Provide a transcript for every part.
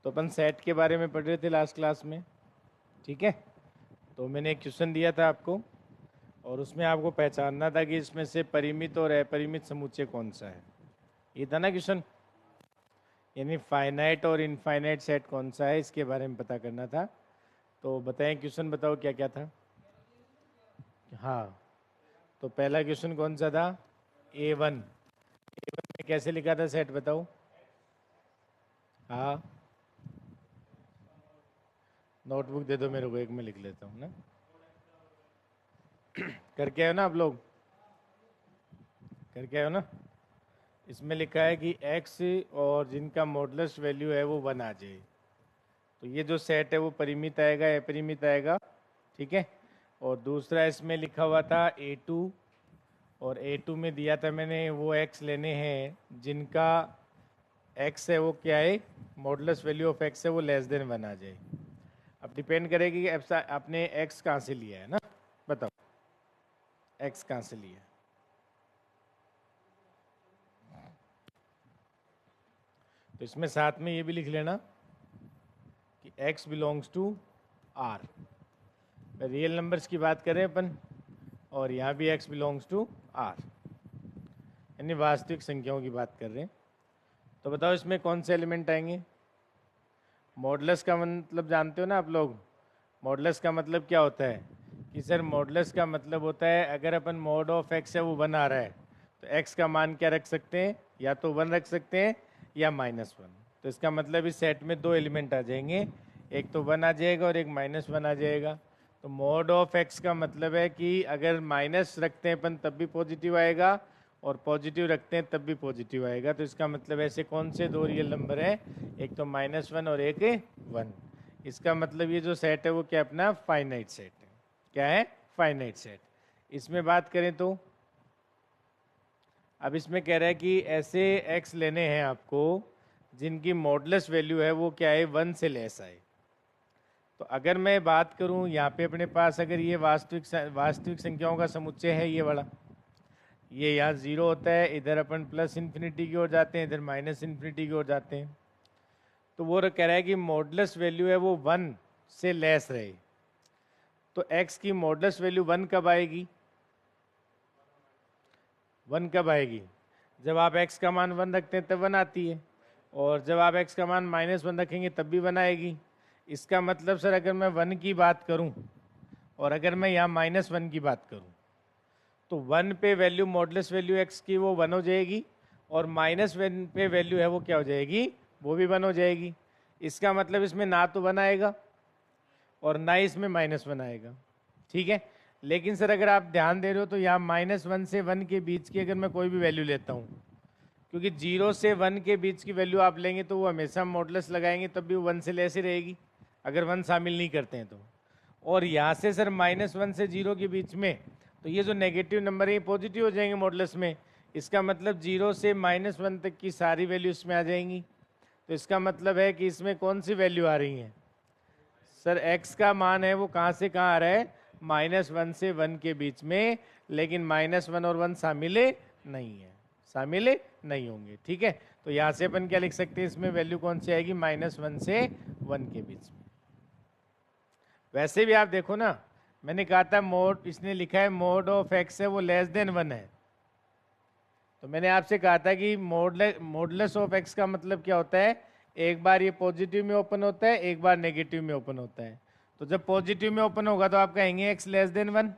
तो अपन सेट के बारे में पढ़ रहे थे लास्ट क्लास में, ठीक है। तो मैंने एक क्वेश्चन दिया था आपको और उसमें आपको पहचानना था कि इसमें से परिमित और अपरिमित समुच्चय कौन सा है। ये था ना क्वेश्चन, यानी फाइनाइट और इनफाइनाइट सेट कौन सा है, इसके बारे में पता करना था। तो बताएं क्वेश्चन, बताओ क्या क्या था। हाँ, तो पहला क्वेश्चन कौन सा था, A1। में कैसे लिखा था सेट, बताओ। हाँ, नोटबुक दे दो मेरे को, एक में लिख लेता हूँ ना। करके आयो ना आप लोग, करके आयो ना। इसमें लिखा है कि x और जिनका मॉडुलस वैल्यू है वो 1 आ जाए। तो ये जो सेट है वो परिमित आएगा, अपरिमित आएगा, ठीक है। और दूसरा इसमें लिखा हुआ था A2, और A2 में दिया था मैंने वो x लेने हैं जिनका x है वो क्या है, मॉडुलस वैल्यू ऑफ x है वो लेस देन 1 आ जाए। अब डिपेंड करेगी कि आपने x कहाँ से लिया है ना, बताओ x कहाँ से लिया है। तो इसमें साथ में ये भी लिख लेना कि x belongs to r, real numbers की बात करें अपन, और यहाँ भी x बिलोंग्स टू r, यानी वास्तविक संख्याओं की बात कर रहे हैं। तो बताओ इसमें कौन से एलिमेंट आएंगे। मॉडुलस का मतलब जानते हो ना आप लोग, मॉडुलस का मतलब क्या होता है कि सर मॉडुलस का मतलब होता है अगर अपन मॉड ऑफ x है वो 1 आ रहा है तो x का मान क्या रख सकते हैं, या तो 1 रख सकते हैं या -1। तो इसका मतलब इस सेट में 2 एलिमेंट आ जाएंगे, एक तो 1 आ जाएगा और एक -1 आ जाएगा। तो मॉड ऑफ x का मतलब है कि अगर माइनस रखते हैं अपन तब भी पॉजिटिव आएगा और पॉजिटिव रखते हैं तब भी पॉजिटिव आएगा। तो इसका मतलब ऐसे कौन से 2 रियल नंबर हैं, एक तो -1 और एक 1। इसका मतलब ये जो सेट है वो क्या अपना फाइनाइट सेट है। क्या है, फाइनाइट सेट। इसमें बात करें तो अब इसमें कह रहा है कि ऐसे x लेने हैं आपको जिनकी मॉडुलस वैल्यू है वो क्या है 1 से लेस आए। तो अगर मैं बात करूं यहाँ पे अपने पास अगर ये वास्तविक संख्याओं का समुच्चय है, ये वाला, ये यहाँ 0 होता है, इधर अपन प्लस इन्फिनिटी की ओर जाते हैं, इधर माइनस इन्फिनिटी की ओर जाते हैं। तो वो कह रहा है कि मॉडुलस वैल्यू है वो 1 से लेस रहे। तो x की मॉडुलस वैल्यू 1 कब आएगी, 1 कब आएगी, जब आप x का मान 1 रखते हैं तब 1 आती है, और जब आप x का मान -1 रखेंगे तब भी 1 आएगी। इसका मतलब सर अगर मैं 1 की बात करूं और अगर मैं यहाँ -1 की बात करूं तो 1 पे वैल्यू मॉडुलस वैल्यू x की वो 1 हो जाएगी, और -1 पे वैल्यू है वो क्या हो जाएगी, वो भी 1 हो जाएगी। इसका मतलब इसमें ना तो 1 आएगा और ना ही इसमें -1 आएगा, ठीक है। लेकिन सर अगर आप ध्यान दे रहे हो तो यहाँ -1 से 1 के बीच की अगर मैं कोई भी वैल्यू लेता हूँ, क्योंकि 0 से 1 के बीच की वैल्यू आप लेंगे तो वो हमेशा मॉडुलस लगाएंगे तब भी 1 से लेस ही रहेगी अगर 1 शामिल नहीं करते हैं तो। और यहाँ से सर -1 से 0 के बीच में, तो ये जो नेगेटिव नंबर है ये पॉजिटिव हो जाएंगे मॉडुलस में। इसका मतलब 0 से -1 तक की सारी वैल्यू इसमें आ जाएंगी। तो इसका मतलब है कि इसमें कौन सी वैल्यू आ रही है सर, x का मान है वो कहाँ से कहाँ आ रहा है, -1 से 1 के बीच में, लेकिन -1 और 1 शामिल नहीं है, शामिल नहीं होंगे, ठीक है। तो यहाँ से अपन क्या लिख सकते हैं, इसमें वैल्यू कौन सी आएगी, -1 से 1 के बीच में। वैसे भी आप देखो ना, मैंने कहा था मोड, इसने लिखा है मोड ऑफ x है वो लेस देन 1 है। तो मैंने आपसे कहा था कि मॉडुलस ऑफ x का मतलब क्या होता है, एक बार ये पॉजिटिव में ओपन होता है, एक बार नेगेटिव में ओपन होता है। तो जब पॉजिटिव में ओपन होगा तो आप कहेंगे x लेस देन 1,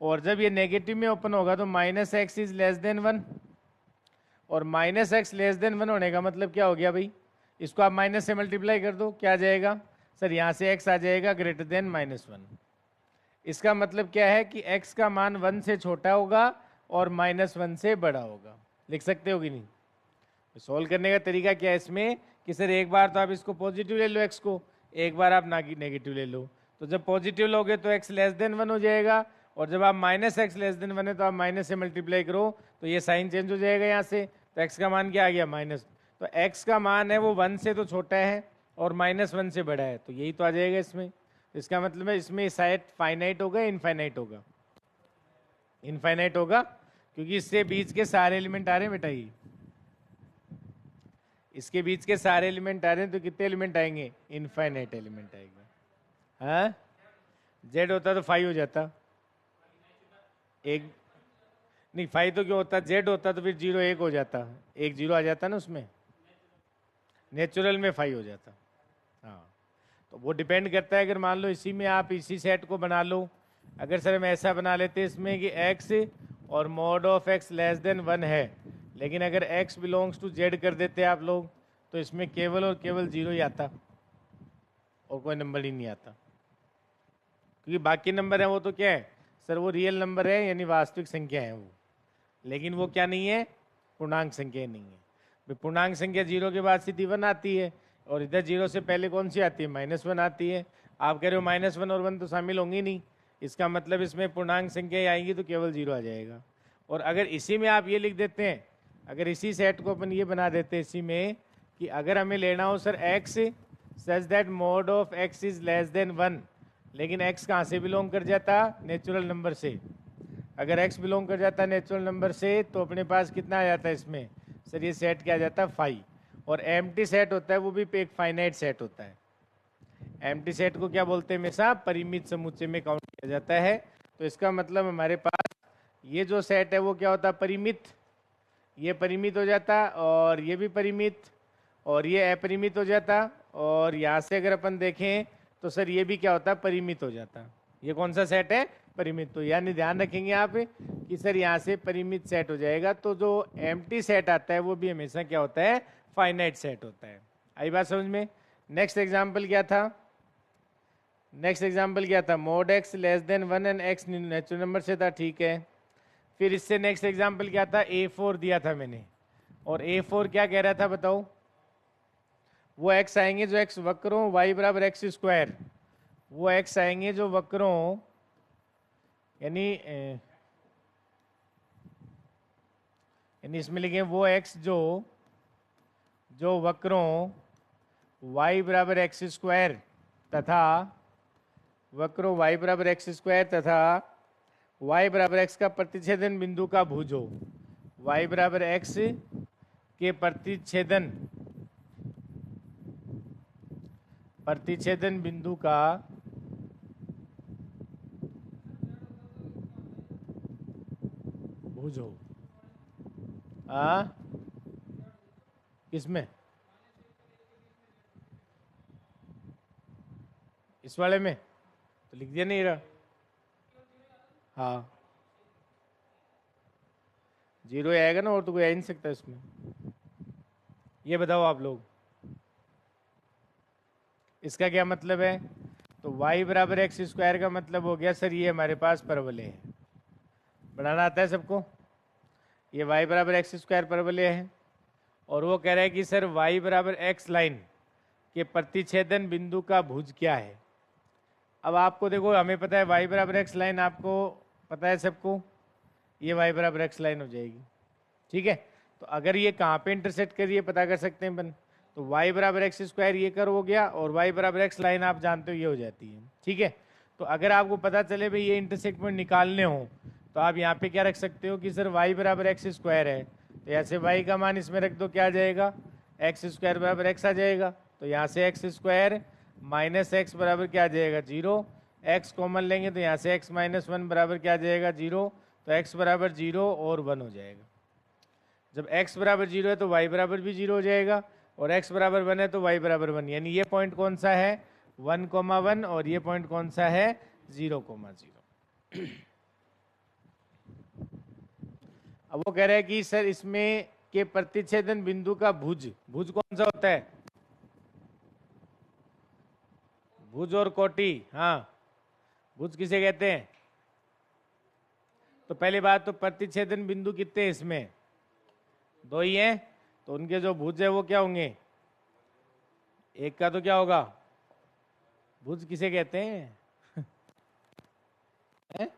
और जब ये नेगेटिव में ओपन होगा तो -x इज लेस देन 1, और -x लेस देन 1 होने का मतलब क्या हो गया भाई, इसको आप माइनस से मल्टीप्लाई कर दो, क्या आ जाएगा सर, यहाँ से x आ जाएगा ग्रेटर देन -1। इसका मतलब क्या है कि x का मान 1 से छोटा होगा और -1 से बड़ा होगा। लिख सकते हो कि नहीं। सोल्व करने का तरीका क्या है इसमें कि सर एक बार तो आप इसको पॉजिटिव ले लो x को, एक बार आप नेगेटिव ले लो। तो जब पॉजिटिव लोगे तो x लेस देन 1 हो जाएगा, और जब आप -x लेस देन 1 है तो आप माइनस से मल्टीप्लाई करो तो ये साइन चेंज हो जाएगा यहाँ से, तो x का मान क्या आ गया माइनस। तो x का मान है वो 1 से तो छोटा है और -1 से बड़ा है, तो यही तो आ जाएगा इसमें। इसका मतलब है इसमें शायद फाइनाइट होगा, इनफाइनाइट होगा, इनफाइनाइट होगा, क्योंकि इससे बीच के सारे एलिमेंट आ रहे हैं बेटा, ये इसके बीच के सारे एलिमेंट आ रहे हैं तो कितने एलिमेंट आएंगे? इनफाइनाइट एलिमेंट आएंगे। हाँ, जेड होता तो 5 हो जाता। एक नहीं, 5 तो क्यों होता? जेड होता तो फिर 0 1 हो जाता, एक 0 आ जाता ना उसमें, नेचुरल में 5 हो जाता। हाँ, तो वो डिपेंड करता है। अगर मान लो इसी में आप इसी सेट को बना लो, अगर सर हम ऐसा बना लेते इसमें कि x और mod of x less than 1 है, लेकिन अगर x बिलोंग्स टू z कर देते आप लोग, तो इसमें केवल और केवल 0 ही आता और कोई नंबर ही नहीं आता, क्योंकि बाकी नंबर है वो तो क्या है सर? वो रियल नंबर है, यानी वास्तविक संख्या है वो, लेकिन वो क्या नहीं है? पूर्णांक संख्या नहीं है। भाई पूर्णांक संख्या 0 के बाद सीधी 1 आती है, और इधर 0 से पहले कौन सी आती है? -1 आती है। आप कह रहे हो -1 और 1 तो शामिल होंगी नहीं, इसका मतलब इसमें पूर्णांक संख्या आएंगी तो केवल 0 आ जाएगा। और अगर इसी में आप ये लिख देते हैं, अगर इसी सेट को अपन ये बना देते हैं इसी में कि अगर हमें लेना हो sir x such that mode of x is less than 1, लेकिन x कहाँ से बिलोंग कर जाता? नेचुरल नंबर से। अगर x बिलोंग कर जाता नेचुरल नंबर से, तो अपने पास कितना आ जाता है इसमें सर? ये सेट क्या आ जाता? 5। और एम्प्टी सेट होता है वो भी एक फाइनाइट सेट होता है। एम्प्टी सेट को क्या बोलते हैं? हमेशा परिमित समुच्चय में काउंट किया जाता है। तो इसका मतलब हमारे पास ये जो सेट है वो क्या होता है? परिमित। ये परिमित हो जाता, और ये भी परिमित, और ये अपरिमित हो जाता, और यहाँ से अगर अपन देखें तो सर ये भी क्या होता है? परिमित हो जाता। ये कौन सा सेट है? परिमित। तो यानी ध्यान रखेंगे आप कि सर यहाँ से परिमित सेट हो जाएगा। तो जो एम्प्टी सेट आता है वो भी हमेशा क्या होता है? फाइनाइट सेट होता है। आई बात समझ में? नेक्स्ट एग्जाम्पल क्या था? नेक्स्ट एग्जाम्पल क्या था? Mode x less than 1 and x natural number से था, ठीक है। फिर इससे नेक्स्ट एग्जाम्पल क्या था? A4 दिया था मैंने, और A4 क्या कह रहा था बताओ? वो x आएंगे जो x वक्रों y बराबर x स्क्वायर, वो x आएंगे जो वक्रों यानी इसमें लिखे वो x जो वक्रों y बराबर एक्स स्क्वायर तथा वक्रों y बराबर एक्स स्क्वायर तथा y बराबर x का प्रतिच्छेदन बिंदु का भुज हो। y बराबर x के प्रतिच्छेदन बिंदु का भुज हो। किसमें? इस वाले में तो लिख दिया नहीं रहा। हाँ, 0 आएगा ना, और तो कोई आ ही नहीं सकता इसमें। ये बताओ आप लोग, इसका क्या मतलब है? तो y बराबर एक्स स्क्वायर का मतलब हो गया सर ये हमारे पास परवलय है। बनाना आता है सबको? ये y बराबर एक्स स्क्वायर परवलय है, और वो कह रहा है कि सर y बराबर एक्स लाइन के प्रतिच्छेदन बिंदु का भुज क्या है। अब आपको देखो, हमें पता है y बराबर एक्स लाइन, आपको पता है सबको, ये y बराबर एक्स लाइन हो जाएगी, ठीक है। तो अगर ये कहाँ पे इंटरसेक्ट करिए पता कर सकते हैं अपन, तो y बराबर एक्स स्क्वायर ये कर हो गया, और y बराबर एक्स लाइन आप जानते हो ये हो जाती है, ठीक है। तो अगर आपको पता चले भाई ये इंटरसेक्ट पॉइंट निकालने हो, तो आप यहाँ पे क्या रख सकते हो कि सर y बराबर एक्स स्क्वायर है, तो ऐसे y का मान इसमें रख दो, क्या आ जाएगा? एक्स स्क्वायर बराबर x आ जाएगा। तो यहाँ से एक्स स्क्वायर माइनस एक्स बराबर क्या आ जाएगा? 0। x कॉमन लेंगे तो यहाँ से x माइनस 1 बराबर क्या आ जाएगा? 0। तो x बराबर 0 और 1 हो जाएगा। जब x बराबर 0 है तो y बराबर भी 0 हो जाएगा, और x बराबर 1 है तो y बराबर 1, यानी ये पॉइंट कौन सा है? 1,1, और ये पॉइंट कौन सा है? 0,0। अब वो कह रहा है कि सर इसमें के प्रतिच्छेदन बिंदु का भुज कौन सा होता है? भुज और कोटि। हाँ, भुज किसे कहते हैं? तो पहली बात तो प्रतिच्छेदन बिंदु कितने हैं इसमें? 2 ही हैं, तो उनके जो भुज है वो क्या होंगे? एक का तो क्या होगा? भुज किसे कहते हैं? है?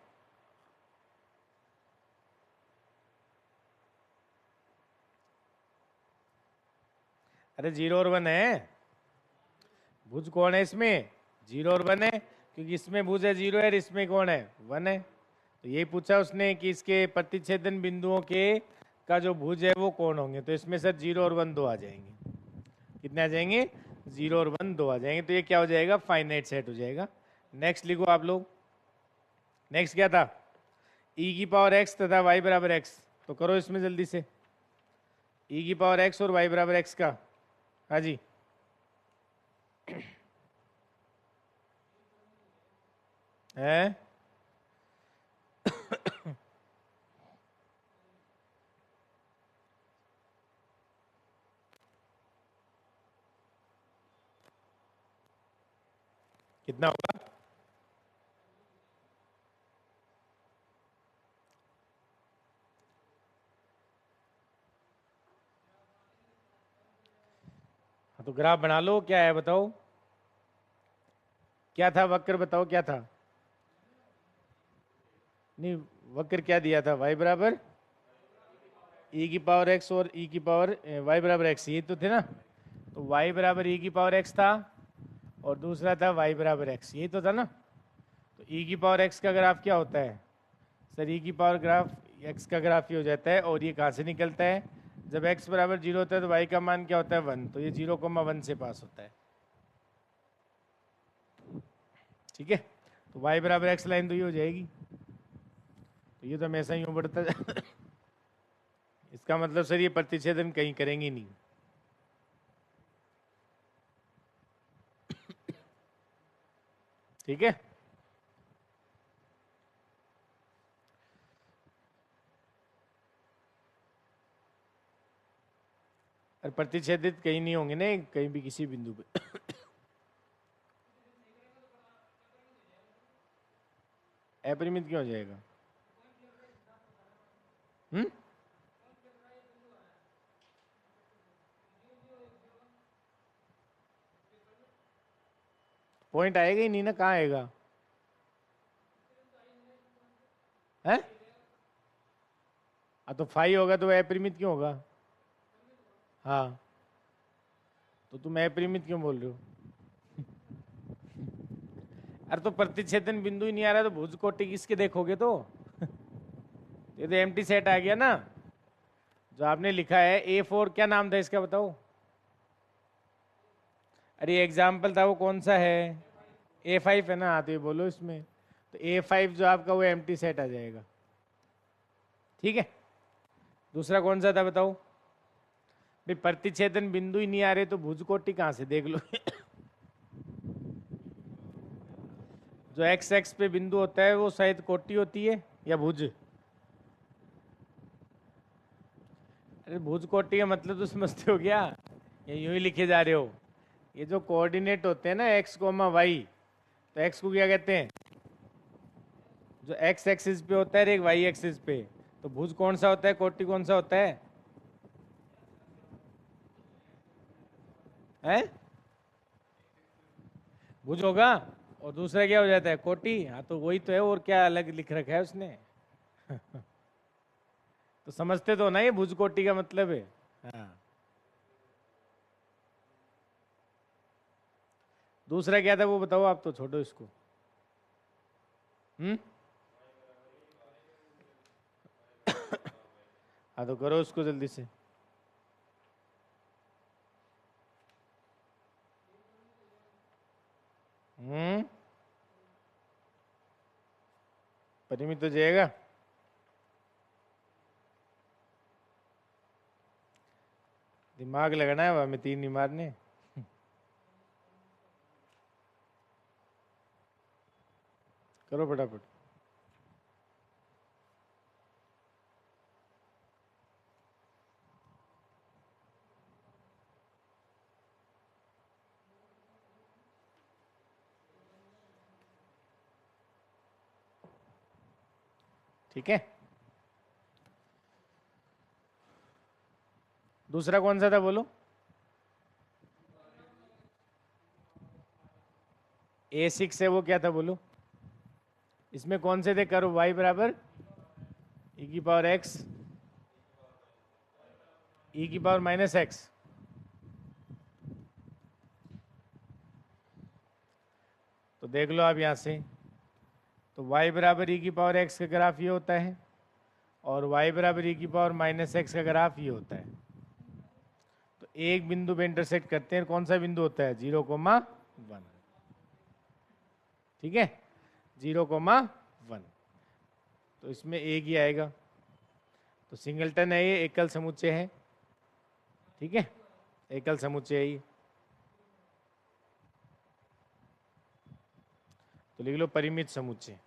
अरे 0 और 1 है। भुज कौन है इसमें? 0 और 1 है, क्योंकि इसमें भुज है 0 है, और इसमें कौन है? 1 है। तो यही पूछा उसने कि इसके प्रतिच्छेदन बिंदुओं के का जो भुज है वो कौन होंगे, तो इसमें सर 0 और 1 दो आ जाएंगे। कितने आ जाएंगे? 0 और 1 2 आ जाएंगे। तो ये क्या हो जाएगा? फाइनाइट सेट हो जाएगा। नेक्स्ट लिखो आप लोग। नेक्स्ट क्या था? e की पावर x तथा y बराबर x। तो करो इसमें जल्दी से। e की पावर x और y बराबर x का। हाँ जी। है कितना होगा? हाँ तो ग्राफ बना लो। क्या है बताओ? क्या था वक्र? बताओ क्या था? नहीं, वक्र क्या दिया था? y बराबर e की पावर x और e की पावर y बराबर x, ये तो थे ना। तो y बराबर e की पावर x था और दूसरा था y बराबर x, यही तो था ना। तो e की पावर x का ग्राफ क्या होता है? सर e की पावर ग्राफ x का ग्राफ ये हो जाता है। और ये कहाँ से निकलता है? जब x बराबर 0 होता है तो y का मान क्या होता है? 1। तो ये 0,1 से पास होता है। ठीक है। तो y बराबर x लाइन तो ये हो जाएगी। तो ये तो हमेशा यूँ बढ़ता इसका मतलब सर ये प्रतिच्छेदन कहीं करेंगे नहीं। ठीक है। और प्रतिच्छेदित कहीं नहीं होंगे ना, कहीं भी किसी बिंदु पे। अपरिमित क्यों हो जाएगा? हम्म। पॉइंट आएगा ही नहीं ना, कहाँ आएगा? है? तो फाइव होगा तो अपरिमित क्यों होगा? हाँ, तो तुम अपरिमित क्यों बोल रहे हो? अरे तो प्रतिच्छेदन बिंदु ही नहीं आ रहा तो भुज कोटि किसके देखोगे तो? ये तो एम्प्टी सेट आ गया ना। जो आपने लिखा है A4, क्या नाम था इसका बताओ? अरे एग्जाम्पल था वो कौन सा है? A5 है ना। हाँ तो ये बोलो इसमें। तो A5 जो आपका वो एम्प्टी सेट आ जाएगा। ठीक है। दूसरा कौन सा था बताओ? भाई प्रतिच्छेदन बिंदु ही नहीं आ रहे तो भुज कोटि कहाँ से देख लो? जो एक्स एक्स पे बिंदु होता है वो शायद कोटि होती है या भुज? अरे भुज कोटि का मतलब तो समझते हो क्या? या यूं ही लिखे जा रहे हो? ये जो कोऑर्डिनेट होते हैं ना एक्स कोमा वाई, तो एक्स को क्या कहते हैं? जो एक्स एक्सिस पे होता है और एक वाई एक्सिस पे। तो भुज कौन सा होता है, कोटि कौन सा होता है? हैं? भुज होगा और दूसरा क्या हो जाता है? कोटि। हाँ तो वही तो है, और क्या अलग लिख रखा है उसने? तो समझते तो ना ये भुज कोटि का मतलब है। हाँ। दूसरा क्या था वो बताओ, आप तो छोड़ो इसको। हम्म। हाँ तो करो उसको जल्दी से। परिमित हो जाएगा। दिमाग लगाना है, हमें तीन नहीं मारने। करो फटाफट। ठीक है। दूसरा कौन सा था बोलो? A6 है वो क्या था बोलो? इसमें कौन से थे? करो y बराबर e की पावर x, e की पावर माइनस x। तो देख लो आप यहां से। तो y बराबर e की पावर x का ग्राफ ये होता है और y बराबर e की पावर माइनस x का ग्राफ ये होता है। तो एक बिंदु पे इंटरसेक्ट करते हैं, कौन सा बिंदु होता है? 0,1। ठीक है, 0,1, तो इसमें एक ही आएगा। तो सिंगलटन है ये, एकल समुच्चय है। ठीक है, एकल समुच्चय है ये। तो लिख लो परिमित समुच्चय,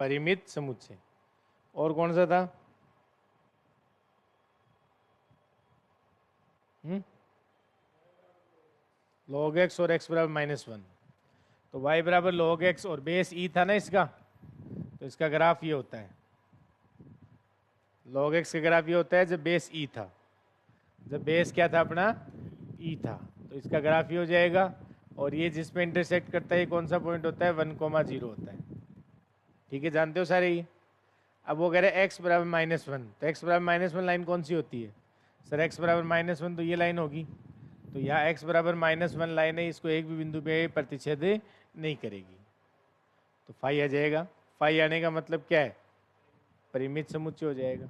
परिमित समुच्चय। और कौन सा था? log x और x बराबर -1। तो y बराबर log x और बेस e था ना इसका, तो इसका ग्राफ ये होता है। log x का ग्राफ ये होता है जब बेस e था, जब बेस क्या था अपना? e था, तो इसका ग्राफ ये हो जाएगा। और ये जिस पे इंटरसेक्ट करता है ये कौन सा पॉइंट होता है? 1,0 होता है। ठीक है, जानते हो सारे ये। अब वो कह रहे हैं x बराबर -1, तो x बराबर -1 लाइन कौन सी होती है? सर x बराबर -1 तो ये लाइन होगी। तो यहाँ x बराबर -1 लाइन है, इसको एक भी बिंदु पे प्रतिच्छेद नहीं करेगी, तो फाई आ जाएगा। फाई आने का मतलब क्या है? परिमित समुच्चय हो जाएगा।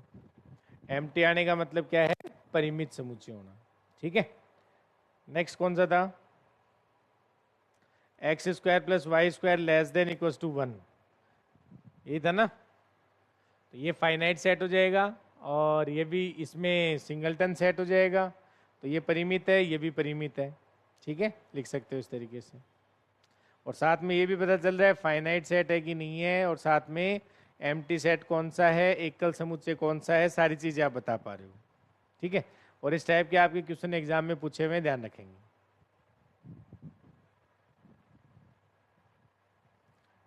एम्प्टी आने का मतलब क्या है? परिमित समुच्चय होना। ठीक है, नेक्स्ट कौन सा था? x² + y² less than equals to 1, ये था ना। तो ये फाइनाइट सेट हो जाएगा और ये भी इसमें सिंगलटन सेट हो जाएगा। तो ये परिमित है, ये भी परिमित है। ठीक है, लिख सकते हो इस तरीके से। और साथ में ये भी पता चल रहा है फाइनाइट सेट है कि नहीं है, और साथ में एम्प्टी सेट कौन सा है, एकल समुच्चय कौन सा है, सारी चीजें आप बता पा रहे हो। ठीक है, और इस टाइप के आपके क्वेश्चन एग्जाम में पूछे हुए, ध्यान रखेंगे।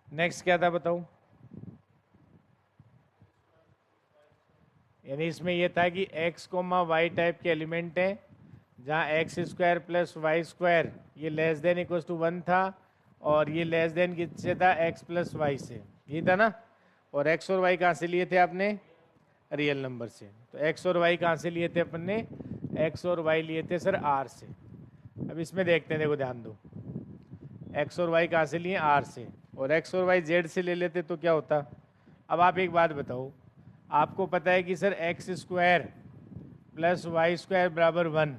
नेक्स्ट क्या था बताओ? यानी इसमें यह था कि x, y टाइप के एलिमेंट है, जहाँ x² + y² ये लेस देन इक्वल्स टू 1 था, और ये लेस देन किससे था? x + y से, ये था ना। और x और y कहाँ से लिए थे आपने? रियल नंबर से। तो x और y कहाँ से लिए थे अपन ने? x और y लिए थे सर r से। अब इसमें देखते हैं, देखो ध्यान दो, x और y कहाँ से लिए? r से। और x और y z से ले लेते तो क्या होता? अब आप एक बात बताओ, आपको पता है कि सर x² + y² बराबर 1,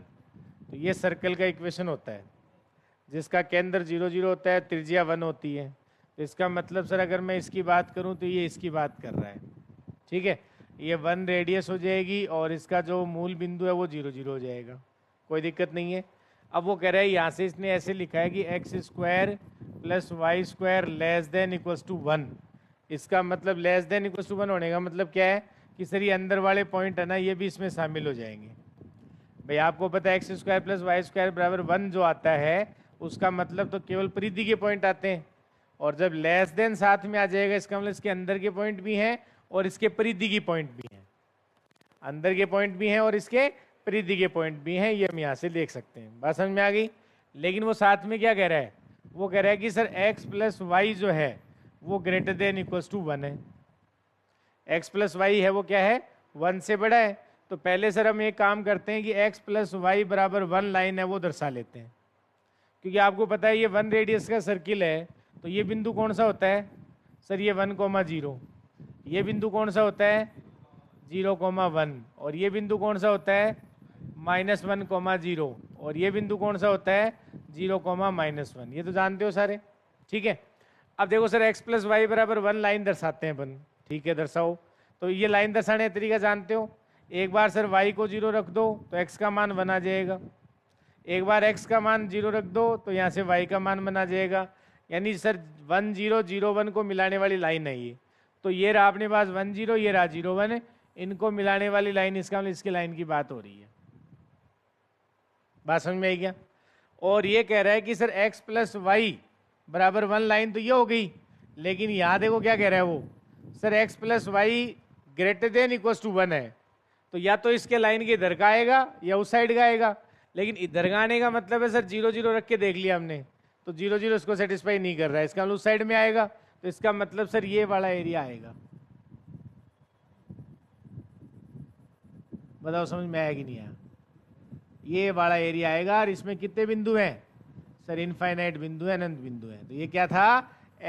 तो ये सर्कल का इक्वेशन होता है जिसका केंद्र 0, 0 होता है, त्रिज्या 1 होती है। तो इसका मतलब सर अगर मैं इसकी बात करूं तो ये इसकी बात कर रहा है। ठीक है, ये 1 रेडियस हो जाएगी और इसका जो मूल बिंदु है वो 0, 0 हो जाएगा, कोई दिक्कत नहीं है। अब वो कह रहा है यहाँ से इसने ऐसे लिखा है कि x² + y² less than equals to 1। इसका मतलब लेस देन इक्वल्स टू 1 होने का मतलब क्या है कि सर ये अंदर वाले पॉइंट है ना, ये भी इसमें शामिल हो जाएंगे। भाई आपको पता है x² + y² बराबर 1 जो आता है उसका मतलब तो केवल परिधि के पॉइंट आते हैं, और जब लेस देन साथ में आ जाएगा इसका मतलब इसके अंदर के पॉइंट भी हैं और इसके परिधि के पॉइंट भी हैं, अंदर के पॉइंट भी हैं और इसके परिधि के पॉइंट भी हैं। ये हम यहाँ से देख सकते हैं, बात समझ में आ गई। लेकिन वो साथ में क्या कह रहा है? वो कह रहा है कि सर x + y जो है वो ग्रेटर देन इक्वल्स टू 1 है। x + y है वो क्या है? 1 से बड़ा है। तो पहले सर हम एक काम करते हैं कि x + y बराबर 1 लाइन है वो दर्शा लेते हैं, क्योंकि आपको पता है ये 1 रेडियस का सर्किल है। तो ये बिंदु कौन सा होता है सर? ये 1,0। ये बिंदु कौन सा होता है? 0,1। और ये बिंदु कौन सा होता है? -1,0। और ये बिंदु कौन सा होता है? 0,-1। ये तो जानते हो सारे। ठीक है, अब देखो सर x + y बराबर 1 लाइन दर्शाते हैं अपन। ठीक है, दर्शाओ। तो ये लाइन दर्शाने का तरीका जानते हो, एक बार सर y को 0 रख दो तो x का मान 1 आ जाएगा, एक बार x का मान 0 रख दो तो यहाँ से y का मान बना जाएगा। यानी सर 1, 0, 0, 1 को मिलाने वाली लाइन है ये। तो ये रहा अपने पास 1, 0, ये रहा 0, 1, इनको मिलाने वाली लाइन, इसका मतलब इसकी लाइन की बात हो रही है। बात समझ में आई क्या? और ये कह रहा है कि सर x + y बराबर 1 लाइन तो ये हो गई, लेकिन यहाँ देखो क्या कह रहा है वो, sir x + y greater than equals to 1 है। तो या तो इसके लाइन के इधर का आएगा या उस साइड का आएगा, लेकिन इधर का आने का मतलब है सर 0, 0 रख के देख लिया हमने, तो 0, 0 इसको सेटिस्फाई नहीं कर रहा है, इसका मतलब उस साइड में आएगा। तो इसका मतलब सर ये वाला एरिया आएगा। बताओ समझ में आया कि नहीं आया? ये वाला एरिया आएगा। और इसमें कितने बिंदु हैं सर? इनफाइनाइट बिंदु है, अनंत बिंदु है। तो ये क्या था?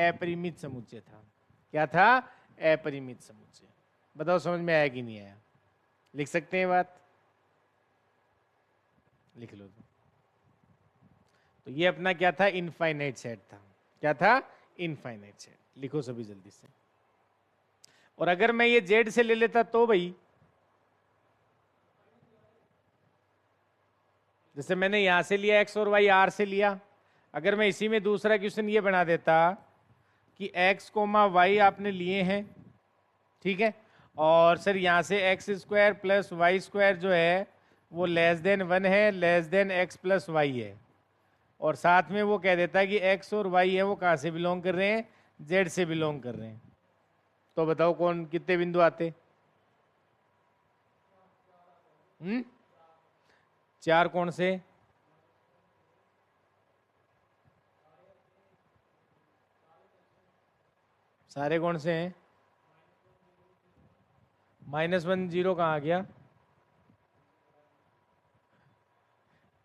अपरिमित समुच्चय था। क्या था? अपरिमित समुच्चय। बताओ समझ में आया कि नहीं आया? लिख सकते हैं बात? लिख लो। तो ये अपना क्या था, इनफाइनाइट सेट था। क्या था, इनफाइनाइट सेट। लिखो सभी जल्दी से। और अगर मैं ये जेड से ले लेता तो भाई, जैसे मैंने यहां से लिया एक्स और वाई आर से लिया, अगर मैं इसी में दूसरा क्वेश्चन ये बना देता कि एक्स कोमा वाई आपने लिए हैं, ठीक है, और सर यहां से x square plus y square जो है वो लेस देन 1 है, less than x plus y है, और साथ में वो कह देता है कि एक्स और वाई है वो कहां से बिलोंग कर रहे हैं, जेड से बिलोंग कर रहे हैं। तो बताओ कौन कितने बिंदु आते? 4 कौन से? सारे कौन से हैं? -1 0 कहाँ आ गया?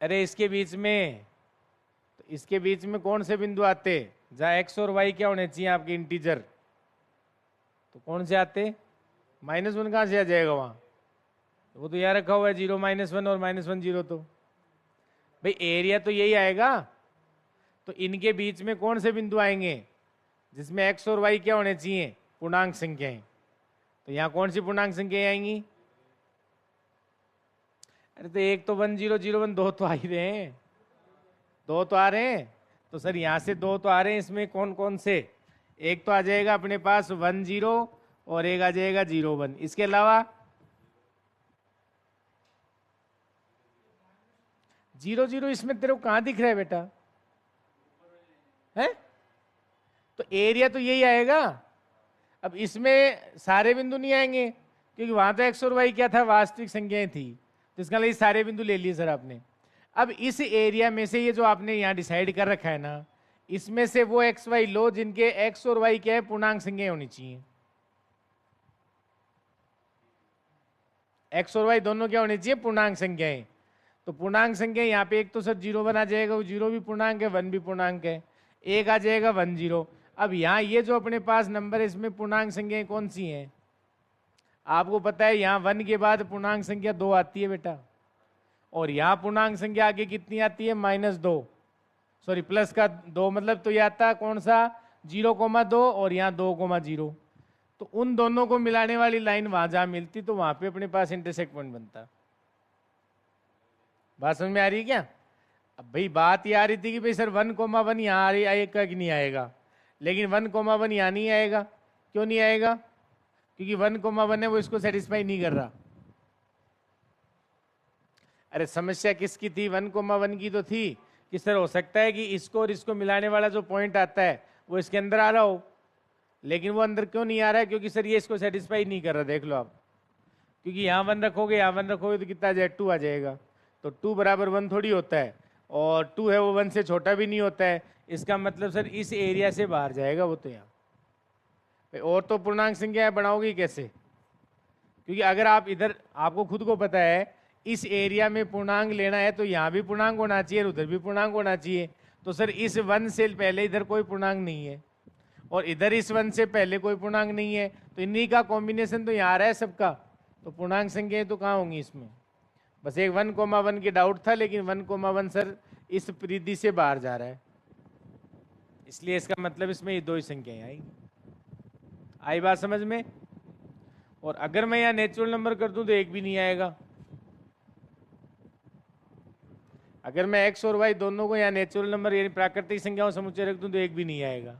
अरे इसके बीच में, तो इसके बीच में कौन से बिंदु आते जहां एक्स और वाई क्या होने चाहिए आपके इंटीजर? तो कौन से आते? -1 कहाँ से आ जाएगा वहां? वो तो यहाँ रखा हुआ है 0 -1 और -1 0। तो भाई एरिया तो यही आएगा। तो इनके बीच में कौन से बिंदु आएंगे जिसमें एक्स और वाई क्या होने चाहिए, पूर्णांक संख्याएं? तो यहाँ कौन सी पूर्णांक संख्याएं आएंगी? अरे तो एक तो 1 0 0 1, 2 तो आ ही रहे हैं, 2 तो आ रहे हैं। तो सर यहाँ से 2 तो आ रहे हैं, इसमें कौन कौन से? एक तो आ जाएगा अपने पास 1 0 और एक आ जाएगा 0 1। इसके अलावा 0 0 इसमें तेरे को कहाँ दिख रहा है बेटा? है तो एरिया तो यही आएगा। अब इसमें सारे बिंदु नहीं आएंगे क्योंकि वहां तो एक्स और वाई क्या था, वास्तविक संख्याएं थी, तो इसका लिए सारे बिंदु ले लिए सर आपने। अब इस एरिया में से ये जो आपने यहाँ डिसाइड कर रखा है ना, इसमें से वो एक्स वाई लो जिनके एक्स और वाई क्या है, पूर्णांक संख्याएं होनी चाहिए। एक्स और वाई दोनों क्या होनी चाहिए, पूर्णांक संख्याएं। तो पूर्णांक संख्या यहाँ पे एक तो सर 0 1 आ जाएगा, वो 0 भी पूर्णांक है, 1 भी पूर्णांक है, एक आ जाएगा 1 0। अब यहाँ ये जो अपने पास नंबर है इसमें पूर्णांक संख्याएं कौन सी हैं? आपको पता है यहाँ 1 के बाद पूर्णांक संख्या 2 आती है बेटा, और यहाँ पूर्णांक संख्या आगे कितनी आती है, -2, सॉरी प्लस का 2, मतलब तो ये आता कौन सा, 0,2 और यहाँ 2,0। तो उन दोनों को मिलाने वाली लाइन वहां जहां मिलती तो वहां पे अपने पास इंटरसेक्ट पॉइंट बनता। बात समझ में आ रही है क्या? अब भाई बात ये आ रही थी कि भाई सर 1,1 यहाँ आएगा कि नहीं आएगा, लेकिन 1,1 यहाँ नहीं आएगा। क्यों नहीं आएगा? क्योंकि 1,1 है वो इसको सेटिस्फाई नहीं कर रहा। अरे समस्या किसकी थी? 1,1 की तो थी कि सर हो सकता है कि इसको और इसको मिलाने वाला जो पॉइंट आता है वो इसके अंदर आ रहा हो, लेकिन वो अंदर क्यों नहीं आ रहा है? क्योंकि सर ये इसको सेटिस्फाई नहीं कर रहा। देख लो आप, क्योंकि यहाँ 1 रखोगे, यहाँ 1 रखोगे तो कितना आ जाए, 2 आ जाएगा। तो 2 बराबर 1 थोड़ी होता है, और 2 है वो 1 से छोटा भी नहीं होता है। इसका मतलब सर इस एरिया से बाहर जाएगा वो। तो यहाँ और तो पूर्णांक संख्या बनाओगी कैसे? क्योंकि अगर आप इधर, आपको खुद को पता है इस एरिया में पूर्णांक लेना है तो यहाँ भी पूर्णांक होना चाहिए और उधर भी पूर्णांक होना चाहिए। तो सर इस 1 से पहले इधर कोई पूर्णांक नहीं है और इधर इस 1 से पहले कोई पूर्णांक नहीं है, तो इन्हीं का कॉम्बिनेशन तो यहाँ आ रहा है सबका। तो पूर्णांक संख्याएं तो कहाँ होंगी इसमें? बस एक 1,1 की डाउट था, लेकिन 1,1 सर इस परिधि से बाहर जा रहा है, इसलिए इसका मतलब इसमें ये 2 ही संख्याएं आएंगी। आई बात समझ में? और अगर मैं यहाँ नेचुरल नंबर कर दूं तो एक भी नहीं आएगा। अगर मैं एक्स और वाई दोनों को यहाँ नेचुरल नंबर यानी प्राकृतिक संख्याओं समुच्चय रख दूं तो एक भी नहीं आएगा,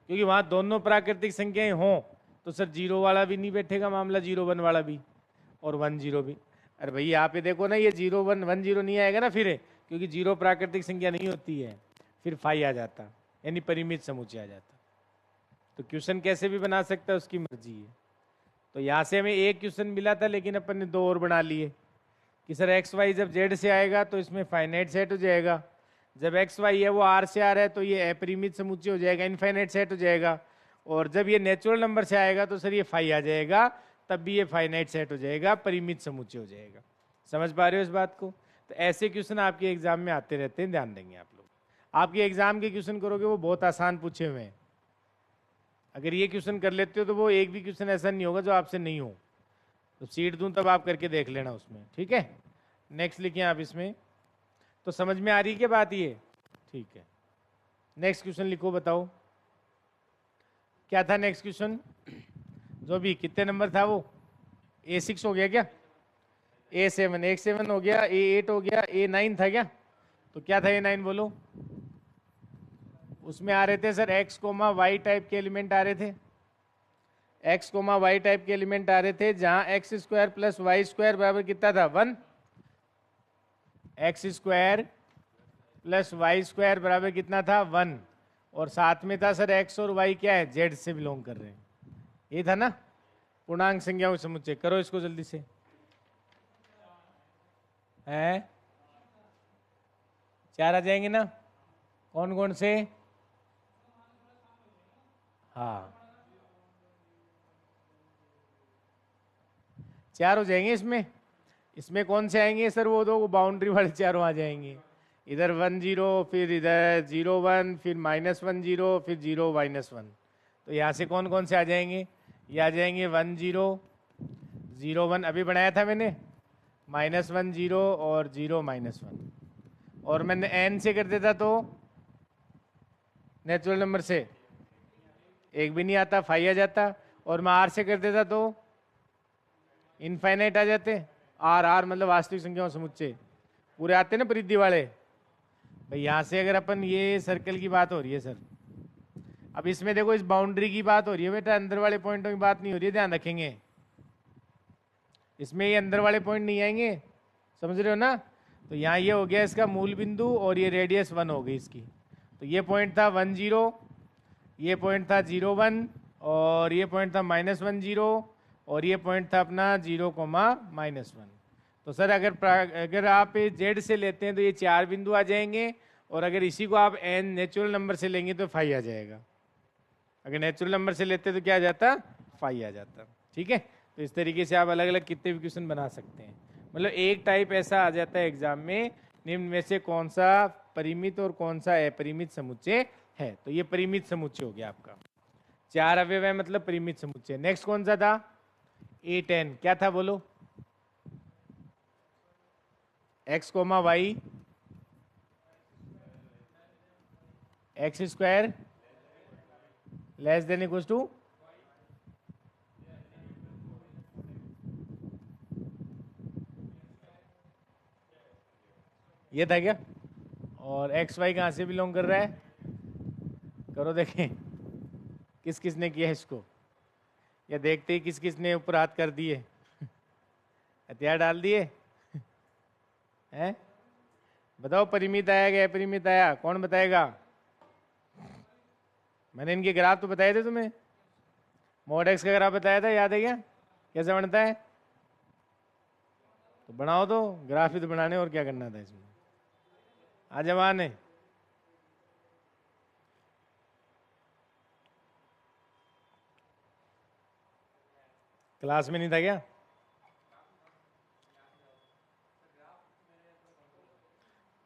क्योंकि वहां दोनों प्राकृतिक संख्याएं हों तो सर 0 वाला भी नहीं बैठेगा मामला, 0 1 वाला भी, और 1 0 भी। अरे भाई यहाँ पे देखो ना, ये 0 1 1 0 नहीं आएगा ना फिर, क्योंकि 0 प्राकृतिक संख्या नहीं होती है, फिर फाई आ जाता, यानी परिमित समुच्चय आ जाता। तो क्वेश्चन कैसे भी बना सकता है, उसकी मर्जी है। तो यहाँ से हमें एक क्वेश्चन मिला था, लेकिन अपन ने 2 और बना लिए कि सर एक्स वाई जब जेड से आएगा तो इसमें फाइनाइट सेट हो जाएगा, जब एक्स वाई है वो आर से आ रहा है तो ये अपरिमित समुच्चय हो जाएगा, इनफाइनाइट सेट हो जाएगा, और जब ये नेचुरल नंबर से आएगा तो सर ये फाई आ जाएगा, तब भी ये फाइनाइट सेट हो जाएगा, परिमित समुच्चय हो जाएगा। समझ पा रहे हो इस बात को? तो ऐसे क्वेश्चन आपके एग्जाम में आते रहते हैं, ध्यान देंगे आप लोग। आपके एग्जाम के क्वेश्चन करोगे वो बहुत आसान पूछे हुए हैं, अगर ये क्वेश्चन कर लेते हो तो वो एक भी क्वेश्चन ऐसा नहीं होगा जो आपसे नहीं हो। तो सीट दूं तब आप करके देख लेना उसमें, ठीक है? नेक्स्ट लिखिए आप इसमें तो समझ में आ रही है क्या बात ये? ठीक है, नेक्स्ट क्वेश्चन लिखो, बताओ क्या था नेक्स्ट क्वेश्चन। जो भी कितने नंबर था वो, A6 हो गया क्या, A7 हो गया, A8 हो गया, A9 था क्या? तो क्या था A9 बोलो? उसमें आ रहे थे sir x comma y type के एलिमेंट आ रहे थे, x कोमा वाई टाइप के एलिमेंट आ रहे थे, जहां x square plus y square बराबर कितना था 1, x square plus y square बराबर कितना था 1, और साथ में था सर x और y क्या है, z से बिलोंग कर रहे हैं, ये था ना। पूर्णांक संख्याओं समुच्चय, करो इसको जल्दी से। है 4 आ जाएंगे ना, कौन कौन से? हाँ 4 हो जाएंगे इसमें। इसमें कौन से आएंगे सर? वो दो बाउंड्री वाले चारों आ जाएंगे, इधर 1 0, फिर इधर 0 1, फिर -1 0, फिर 0 -1। तो यहाँ से कौन कौन से आ जाएंगे? ये आ जाएंगे 1 0 0 1, अभी बनाया था मैंने, -1 0 और 0 -1। और मैंने n से कर देता तो नेचुरल नंबर से एक भी नहीं आता, 5 आ जाता। और मैं r से कर देता तो इनफाइनाइट आ जाते। आर मतलब वास्तविक संख्याओं समुच्चय पूरे आते ना परिधि वाले। भाई यहाँ से अगर अपन, ये सर्कल की बात हो रही है सर, अब इसमें देखो इस बाउंड्री की बात हो रही है बेटा, अंदर वाले पॉइंटों की बात नहीं हो रही है, ध्यान रखेंगे। इसमें ये अंदर वाले पॉइंट नहीं आएंगे, समझ रहे हो ना। तो यहाँ ये हो गया इसका मूल बिंदु, और ये रेडियस 1 हो गई इसकी। तो ये पॉइंट था 1 0, ये पॉइंट था 0 1, और ये पॉइंट था -1 0, और ये पॉइंट था अपना 0 -1। तो सर अगर आप जेड से लेते हैं तो ये 4 बिंदु आ जाएंगे, और अगर इसी को आप एन नेचुरल नंबर से लेंगे तो 5 आ जाएगा। अगर नेचुरल नंबर से लेते तो क्या आ जाता, 5 आ जाता। ठीक है, तो इस तरीके से आप अलग अलग कितने भी क्वेश्चन बना सकते हैं। मतलब एक टाइप ऐसा आ जाता है एग्जाम में, निम्न में से कौन सा परिमित और कौन सा अपरिमित समुच्चय है। तो ये परिमित समुच्चय हो गया आपका, 4 अवयव है मतलब परिमित समुच्चय। नेक्स्ट कौन सा था? A10 क्या था बोलो? x comma y x square less than equal to ये था क्या? और एक्स वाई कहाँ से बिलोंग कर रहा है? करो देखें किस किस ने किया इसको, या देखते ही किस किस ने ऊपर हाथ कर दिए, हथियार डाल दिए हैं? बताओ परिमित आया क्या अपरिमित आया, कौन बताएगा? मैंने इनके ग्राफ तो बताए थे तुम्हें, मॉड एक्स का ग्राफ बताया था, याद है क्या? कैसे बनता है? तो बनाओ, तो ग्राफ ही तो बनाने, और क्या करना था इसमें। आज जवान है, क्लास में नहीं था क्या?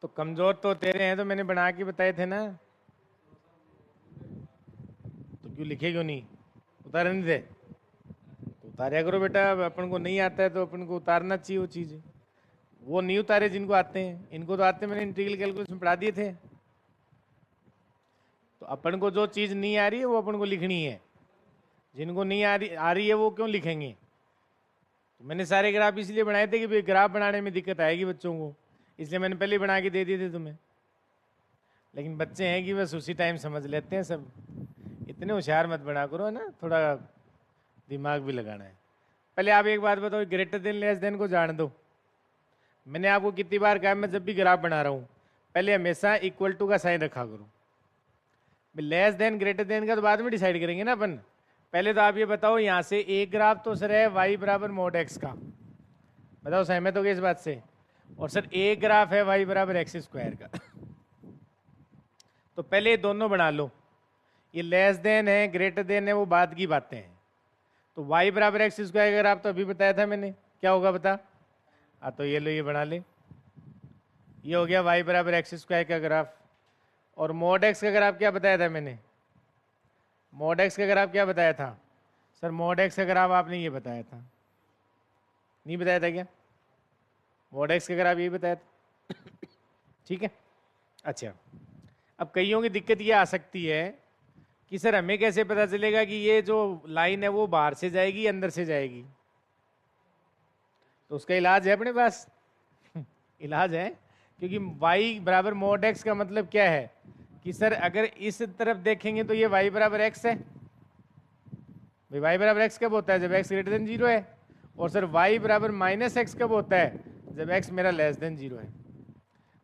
तो कमजोर तो तेरे हैं, तो मैंने बना के बताए थे ना, तो क्यों लिखे क्यों नहीं? उतारे नहीं थे तो उतारा करो बेटा। अब अपन को नहीं आता है तो अपन को उतारना चाहिए वो चीज़। वो नहीं उतारे जिनको आते हैं, इनको तो आते हैं, मैंने इंटीग्रल कैलकुलस में पढ़ा दिए थे। तो अपन को जो चीज़ नहीं आ रही है वो अपन को लिखनी है, जिनको नहीं आ रही है वो क्यों लिखेंगे? तो मैंने सारे ग्राफ इसलिए बनाए थे कि भाई ग्राफ बनाने में दिक्कत आएगी बच्चों को, इसलिए मैंने पहले ही बना के दे दिए थे तुम्हें। लेकिन बच्चे हैं कि बस उसी टाइम समझ लेते हैं सब, इतने होशियार मत बना करो ना, थोड़ा दिमाग भी लगाना है। पहले आप एक बात बताओ, ग्रेटर देन लेस देन को जान दो। मैंने आपको कितनी बार कहा, मैं जब भी ग्राफ बना रहा हूँ पहले हमेशा इक्वल टू का साइन रखा करो। लेस देन ग्रेटर देन का तो बाद में डिसाइड करेंगे ना अपन। पहले तो आप ये बताओ, यहाँ से एक ग्राफ तो सर है y बराबर मोड एक्स का, बताओ सहमत हो गए इस बात से? और सर एक ग्राफ है y बराबर एक्स स्क्वायर का। तो पहले ये दोनों बना लो, ये लेस देन है ग्रेटर देन है वो बाद की बातें हैं। तो y बराबर एक्स स्क्वायर का ग्राफ तो अभी बताया था मैंने, क्या होगा बता? तो ये लो, ये बना ले, ये हो गया y बराबर एक्स स्क्वायर का ग्राफ। और मोड एक्स का ग्राफ क्या बताया था मैंने? मोड एक्स का ग्राफ क्या बताया था सर? मोड एक्स का ग्राफ आपने ये बताया था, नहीं बताया था क्या? मोड एक्स का ग्राफ यही बताया था। ठीक है। अच्छा, अब कईयों की दिक्कत ये आ सकती है कि सर हमें कैसे पता चलेगा कि ये जो लाइन है वो बाहर से जाएगी या अंदर से जाएगी? तो उसका इलाज है अपने पास। इलाज है, क्योंकि y बराबर मोड x का मतलब क्या है कि सर अगर इस तरफ देखेंगे तो ये y बराबर x है। भाई y बराबर x कब होता है? जब x ग्रेटर देन 0 है। और सर y बराबर माइनस एक्स कब होता है? जब x मेरा लेस देन 0 है।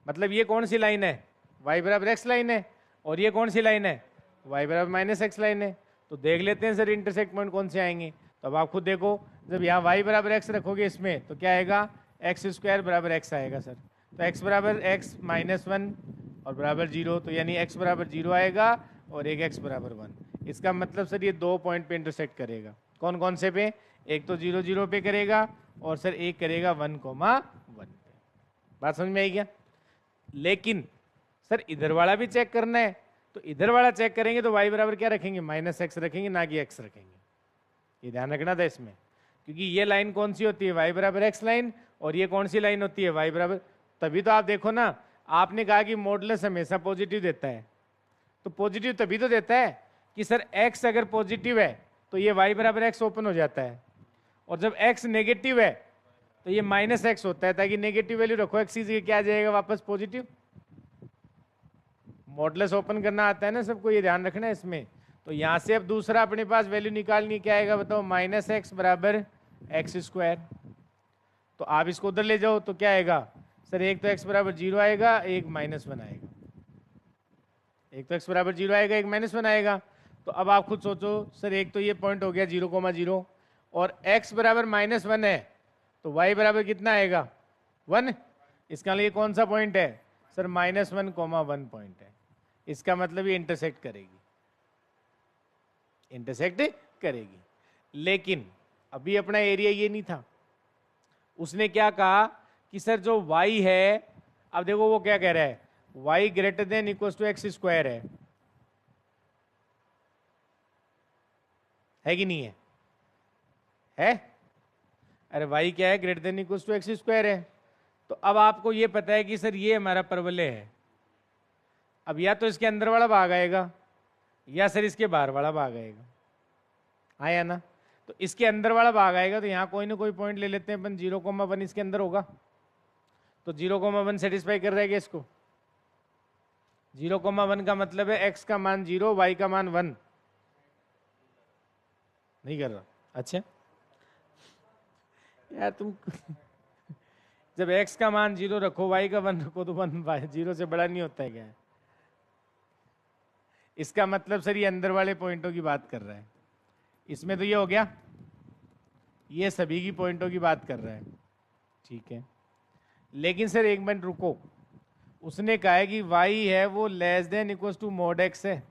मतलब ये कौन सी लाइन है? y बराबर x लाइन है। और ये कौन सी लाइन है? y बराबर माइनस एक्स लाइन है। तो देख लेते हैं सर इंटरसेक्ट पॉइंट कौन से आएंगे। तो अब आप खुद देखो, जब यहाँ y बराबर x रखोगे इसमें तो क्या आएगा? एक्स स्क्वायर बराबर x आएगा सर। तो x बराबर x माइनस 1 और बराबर 0, तो यानी x बराबर 0 आएगा और एक x बराबर 1। इसका मतलब सर ये दो पॉइंट पे इंटरसेक्ट करेगा। कौन कौन से पे? एक तो 0 0 पे करेगा और सर एक करेगा 1 1 पे। बात समझ में आई क्या? लेकिन सर इधर वाला भी चेक करना है, तो इधर वाला चेक करेंगे तो y बराबर क्या रखेंगे? माइनस एक्स रखेंगे, ना कि x रखेंगे। ये ध्यान रखना था इसमें, क्योंकि ये लाइन कौन सी होती है? y बराबर x लाइन। और ये कौन सी लाइन होती है? y बराबर। तभी तो आप देखो ना, आपने कहा कि मॉडुलस हमेशा पॉजिटिव देता है। तो पॉजिटिव तभी तो देता है कि सर x अगर पॉजिटिव है तो ये y बराबर x ओपन हो जाता है, और जब x नेगेटिव है तो ये माइनस एक्स होता है, ताकि नेगेटिव वैल्यू रखो x की जगह, क्या आ जाएगा वापस? पॉजिटिव। मॉडुलस ओपन करना आता है ना सबको, ये ध्यान रखना है इसमें। तो यहां से अब दूसरा अपने पास वैल्यू निकालनी, क्या आएगा बताओ? माइनस एक्स बराबर एक्स स्क्वायर। तो आप इसको उधर ले जाओ तो क्या आएगा सर? एक तो x बराबर 0 आएगा, एक माइनस 1 आएगा। एक तो x बराबर 0 आएगा, एक माइनस 1 आएगा। तो अब आप खुद सोचो सर, एक तो ये पॉइंट हो गया 0,0 और x बराबर माइनस 1 है, तो y बराबर कितना आएगा? 1। इसका लिए कौन सा पॉइंट है सर? माइनस 1 1 पॉइंट है। इसका मतलब ये इंटरसेक्ट करेगी, इंटरसेक्ट करेगी। लेकिन अभी अपना एरिया ये नहीं था। उसने क्या कहा कि सर जो y है, अब देखो वो क्या कह रहा है, y greater than equal to x square है कि नहीं है? है। अरे y क्या है? Greater than equal to x square है। तो अब आपको ये पता है कि सर ये हमारा परवलय है। अब या तो इसके अंदर वाला भाग आएगा या सर इसके बाहर वाला भाग आएगा। आया ना? तो इसके अंदर वाला भाग आएगा, तो यहाँ कोई ना कोई पॉइंट ले लेते हैं अपन। 0,1 इसके अंदर होगा, तो 0,1 सेटिस्फाई कर रहेगा इसको। 0,1 का मतलब है x का मान 0, y का मान 1। नहीं कर रहा? अच्छा यार तुम जब x का मान 0 रखो, y का 1 रखो, तो 1 0 से बड़ा नहीं होता है क्या? इसका मतलब सर ये अंदर वाले पॉइंटों की बात कर रहा है। इसमें तो ये हो गया, ये सभी की पॉइंटों की बात कर रहा है, ठीक है। लेकिन सर एक मिनट रुको, उसने कहा है कि y है वो less than equal to mod x है।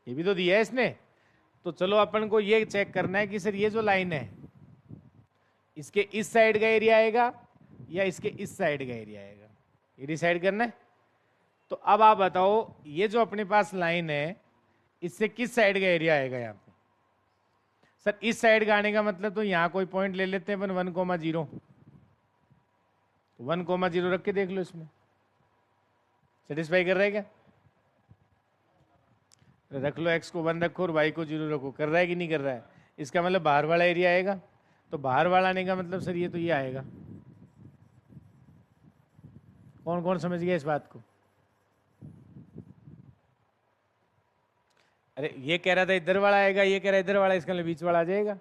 ये भी तो दिया है इसने। तो चलो अपन को ये चेक करना है कि सर ये जो लाइन है, इसके इस साइड का एरिया आएगा या इसके इस साइड का एरिया आएगा, ये डिसाइड करना है। तो अब आप बताओ, ये जो अपने पास लाइन है, इससे किस साइड का एरिया आएगा यहाँ पे? सर इस साइड का आने का मतलब, तो यहाँ कोई पॉइंट ले लेते हैं अपन 1,0। 1,0 रख के देख लो, इसमें सेटिस्फाई कर रहा है क्या? रख लो, x को 1 रखो और y को 0 रखो। कर रहा है कि नहीं कर रहा है? इसका मतलब बाहर वाला एरिया आएगा। तो बाहर वाला आने का मतलब सर ये तो ये आएगा। कौन कौन समझ गया इस बात को? अरे ये कह रहा था इधर वाला आएगा, ये कह रहा है इधर वाला, इसका मतलब बीच वाला आ जाएगा।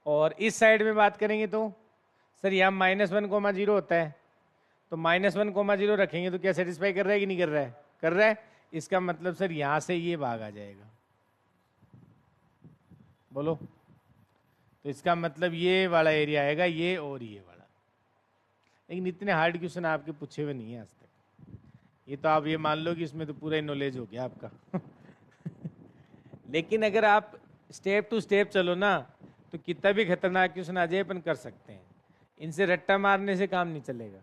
और इस साइड में बात करेंगे तो सर यहाँ -1,0 होता है, तो -1,0 रखेंगे तो क्या सेटिस्फाई कर रहा है कि नहीं कर रहा है? कर रहा है। इसका मतलब सर यहां से ये भाग आ जाएगा। बोलो, तो इसका मतलब ये वाला एरिया आएगा, ये और ये वाला। लेकिन इतने हार्ड क्वेश्चन आपके पूछे हुए नहीं है आज तक। ये तो आप ये मान लो कि इसमें तो पूरा ही नॉलेज हो गया आपका। लेकिन अगर आप स्टेप टू स्टेप चलो ना, तो कितना भी खतरनाक क्वेश्चन आ जाए अपन कर सकते हैं। इनसे रट्टा मारने से काम नहीं चलेगा।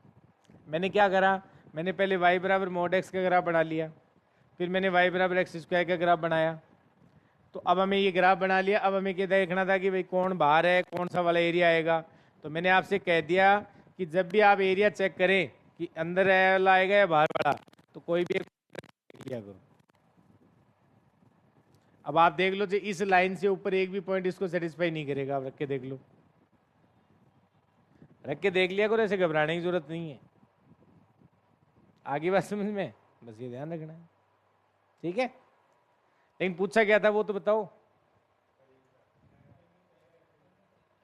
मैंने क्या करा, मैंने पहले y बराबर मोड x का ग्राफ बना लिया, फिर मैंने y बराबर एक्स स्क्वायर का ग्राफ बनाया। तो अब हमें ये ग्राफ बना लिया। अब हमें क्या देखना था कि भाई कौन बाहर है, कौन सा वाला एरिया आएगा। तो मैंने आपसे कह दिया कि जब भी आप एरिया चेक करें कि अंदर वाला आएगा या बाहर वाला, तो कोई भी एक देख लिया करो। अब आप देख लो, जो इस लाइन से ऊपर एक भी पॉइंट इसको सेटिस्फाई नहीं करेगा, आप रख के देख लो, रख के देख लिया करो, ऐसे घबराने की जरूरत नहीं है। आगे बात समझ में, बस ये ध्यान रखना है, ठीक है। लेकिन पूछा क्या था वो तो बताओ।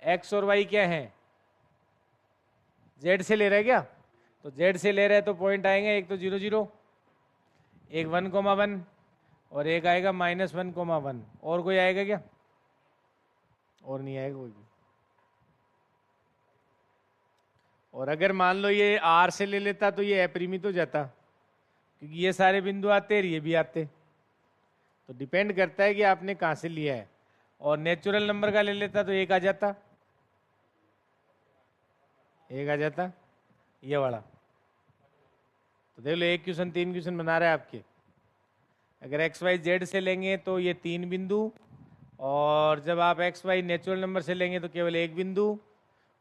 एक्स और वाई क्या है, जेड से ले रहा है क्या, तो जेड से ले रहा है तो पॉइंट आएंगे, एक तो 0 0, एक 1,1 और एक आएगा -1,1। और कोई आएगा क्या, और नहीं आएगा कोई भी। और अगर मान लो ये आर से ले लेता तो ये अपरिमित हो जाता, क्योंकि ये सारे बिंदु आते और ये भी आते। तो डिपेंड करता है कि आपने कहां से लिया है। और नेचुरल नंबर का ले लेता तो एक आ जाता, एक आ जाता ये वाला। तो देख लो, एक क्वेश्चन 3 क्वेश्चन बना रहा है आपके। अगर एक्स वाई जेड से लेंगे तो ये 3 बिंदु, और जब आप एक्स वाई नेचुरल नंबर से लेंगे तो केवल एक बिंदु,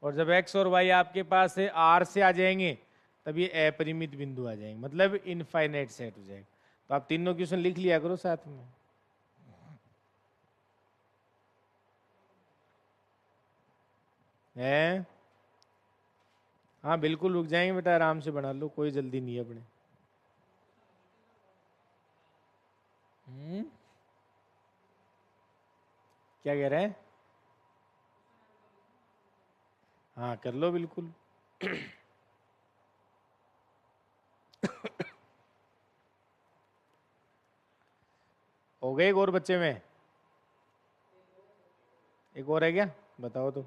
और जब एक्स और वाई आपके पास से आर से आ जाएंगे तब ये अपरिमित बिंदु आ जाएंगे, मतलब इनफाइनाइट सेट हो जाएगा। तो आप तीनों क्वेश्चन लिख लिया करो साथ में। है, हाँ बिल्कुल रुक जाएंगे बेटा, आराम से बना लो, कोई जल्दी नहीं है अपने। क्या कह रहे हैं, हाँ कर लो बिल्कुल। हो गए एक और बच्चे में, एक और है क्या, बताओ तो।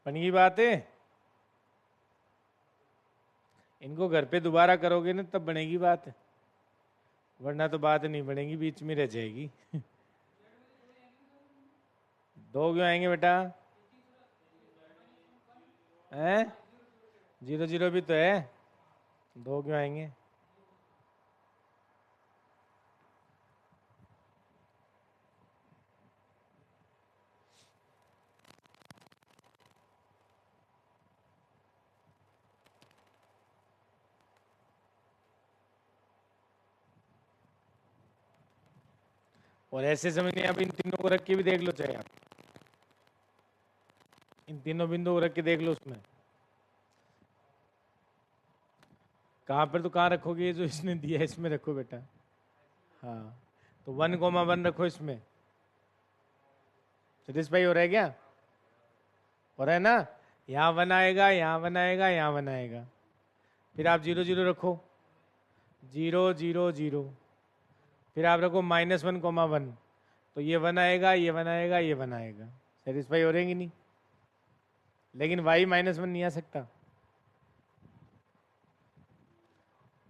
बन गई बात है, इनको घर पे दोबारा करोगे ना तब बनेगी बात, वरना तो बात नहीं बनेगी, बीच में रह जाएगी। दो क्यों आएंगे बेटा, हैं 0 0 भी तो है, दो क्यों आएंगे। और ऐसे समझने, अब इन तीनों को रख के भी देख लो, चाहे आप इन तीनों बिंदु को रख के देख लो उसमें। कहाँ पर, तो कहाँ रखोगे, ये जो इसने दिया है इसमें रखो बेटा। हाँ, तो 1,1 रखो इसमें। सेटिस्फाई हो रहा है क्या, हो रहा है ना। यहाँ 1 आएगा, यहाँ 1 आएगा, यहाँ 1 आएगा, फिर आप 0 0 रखो, 0 0 0, फिर आप रखो -1,1, तो ये 1 आएगा, ये 1 आएगा, ये 1 आएगा। सेटिस्फाई हो रहेंगे नहीं, लेकिन y -1 नहीं आ सकता।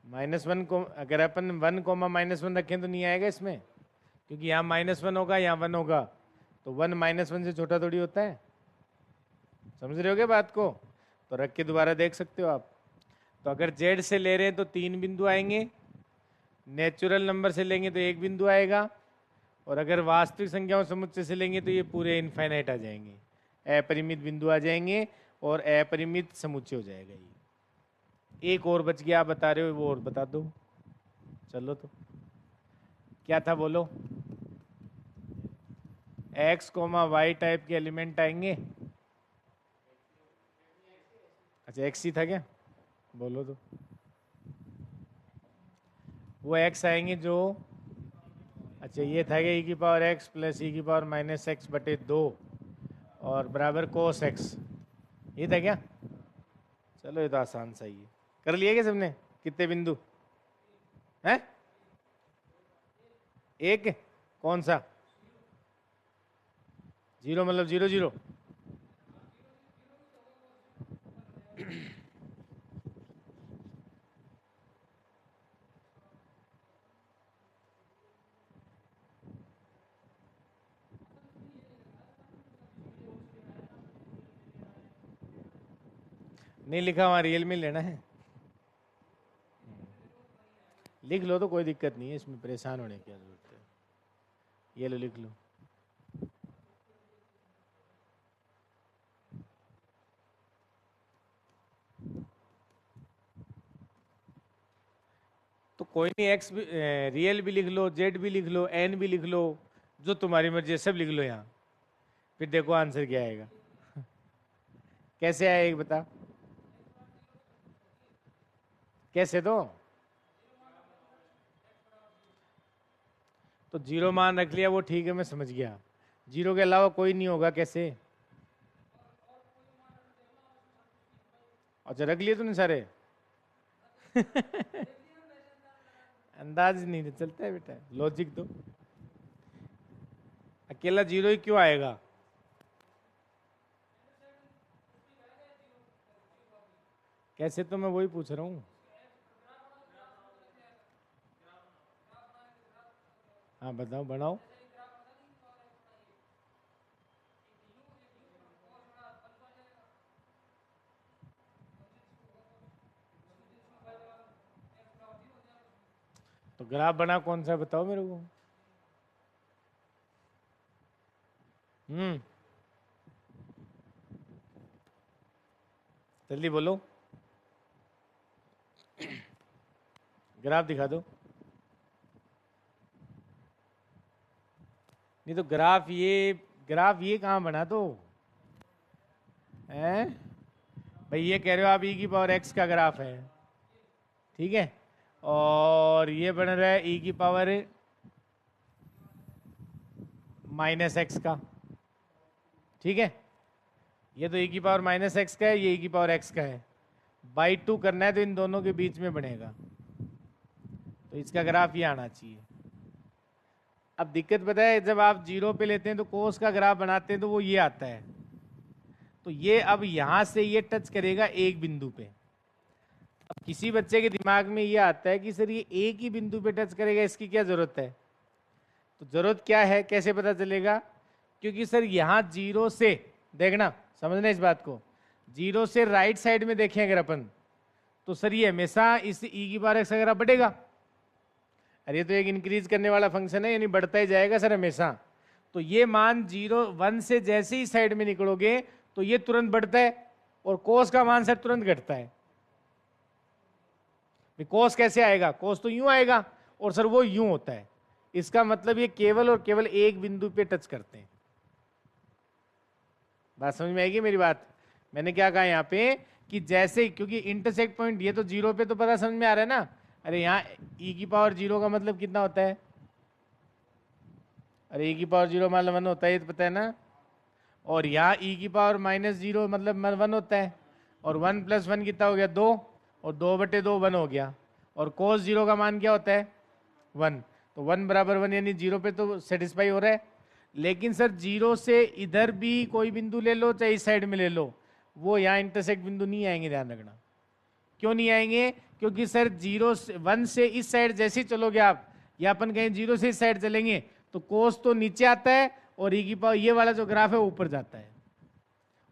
-1 को अगर अपन 1, -1 रखें तो नहीं आएगा इसमें, क्योंकि यहाँ -1 होगा, यहाँ 1 होगा, तो 1 -1 से छोटा थोड़ी होता है। समझ रहे हो क्या बात को, तो रख के दोबारा देख सकते हो आप। तो अगर जेड से ले रहे हैं तो 3 बिंदु आएंगे, नेचुरल नंबर से लेंगे तो एक बिंदु आएगा, और अगर वास्तविक संख्याओं समुच्चय से लेंगे तो ये पूरे इनफाइनाइट आ जाएंगे, अपरिमित बिंदु आ जाएंगे, और अपरिमित समुच्चय हो जाएगा ये। एक और बच गया, आप बता रहे हो, वो और बता दो, चलो तो क्या था बोलो। x, y टाइप के एलिमेंट आएंगे। अच्छा x ही था क्या, बोलो तो। वो एक्स आएंगे जो, अच्छा ये था कि e की पावर x प्लस e की पावर माइनस एक्स बटे 2 और बराबर कोस x, ये था क्या? चलो ये तो आसान सा ही है। कर लिया क्या सबने? कितने बिंदु हैं? एक, कौन सा? जीरो मतलब 0 0? नहीं लिखा, वहाँ रियल में लेना है। लिख लो तो कोई दिक्कत नहीं है, इसमें परेशान होने की जरूरत है। ये लो लिख लो। तो कोई नहीं, एक्स भी रियल भी लिख लो, जेड भी लिख लो, एन भी लिख लो, जो तुम्हारी मर्जी है सब लिख लो यहाँ। फिर देखो आंसर क्या आएगा। कैसे आएगा बता, कैसे? तो जीरो मान रख लिया, वो ठीक है, मैं समझ गया। जीरो के अलावा कोई नहीं होगा, कैसे? अच्छा रख लिए तूने सारे? अंदाज नहीं चलता है बेटा, लॉजिक दो। अकेला जीरो ही क्यों आएगा? कैसे, तो मैं वही पूछ रहा हूँ। हाँ बताओ, बनाओ। तो ग्राफ बना कौन सा, बताओ मेरे को। हम्म, जल्दी बोलो, ग्राफ दिखा दो। नहीं तो ग्राफ ये कहाँ बना तो हैं भाई? ये कह रहे हो आप e की पावर x का ग्राफ है, ठीक है, और ये बन रहा है e की पावर माइनस एक्स का, ठीक है। ये तो e की पावर माइनस एक्स का है, ये e की पावर x का है। बाई 2 करना है तो इन दोनों के बीच में बनेगा, तो इसका ग्राफ ये आना चाहिए। अब दिक्कत पता है, जब आप जीरो पे लेते हैं तो कोस का ग्राफ बनाते हैं तो वो ये आता है। तो ये अब यहां से ये टच करेगा एक बिंदु पे। अब किसी बच्चे के दिमाग में ये आता है कि सर ये एक ही बिंदु पे टच करेगा, इसकी क्या जरूरत है? तो जरूरत क्या है, कैसे पता चलेगा? क्योंकि सर यहां जीरो से, देखना समझना इस बात को, जीरो से राइट साइड में देखें अगर अपन, तो सर ये हमेशा इस e की पावर x अगर बढ़ेगा। अरे ये तो एक इंक्रीज करने वाला फंक्शन है, यानी बढ़ता ही जाएगा सर हमेशा। तो ये मान 0 1 से जैसे ही साइड में निकलोगे तो ये तुरंत बढ़ता है, और कोस का मान सर तुरंत घटता है। कोस कैसे आएगा? कोस तो यूं आएगा, और सर वो यूं होता है। इसका मतलब ये केवल और केवल एक बिंदु पे टच करते हैं। बात समझ में आएगी मेरी बात? मैंने क्या कहा यहाँ पे कि जैसे, क्योंकि इंटरसेक्ट पॉइंट ये तो जीरो पे, तो पता समझ में आ रहा है ना। अरे यहाँ e की पावर जीरो का मतलब कितना होता है? अरे e की पावर जीरो मतलब 1 होता है, ये तो पता है ना। और यहाँ e की पावर माइनस जीरो मतलब 1 होता है, और 1 + 1 कितना हो गया? 2, और 2/2 1 हो गया। और कोस जीरो का मान क्या होता है? 1। तो 1 = 1, यानी जीरो पे तो सेटिस्फाई हो रहा है। लेकिन सर जीरो से इधर भी कोई बिंदु ले लो, चाहे इस साइड में ले लो, वो यहाँ इंटरसेक्ट बिंदु नहीं आएंगे, ध्यान रखना। क्यों नहीं आएंगे? क्योंकि सर 1 से इस साइड जैसे ही चलोगे आप, या अपन कहें 0 से इस साइड चलेंगे, तो कोस तो नीचे आता है, और e की पावर ये वाला जो ग्राफ है वो ऊपर जाता है,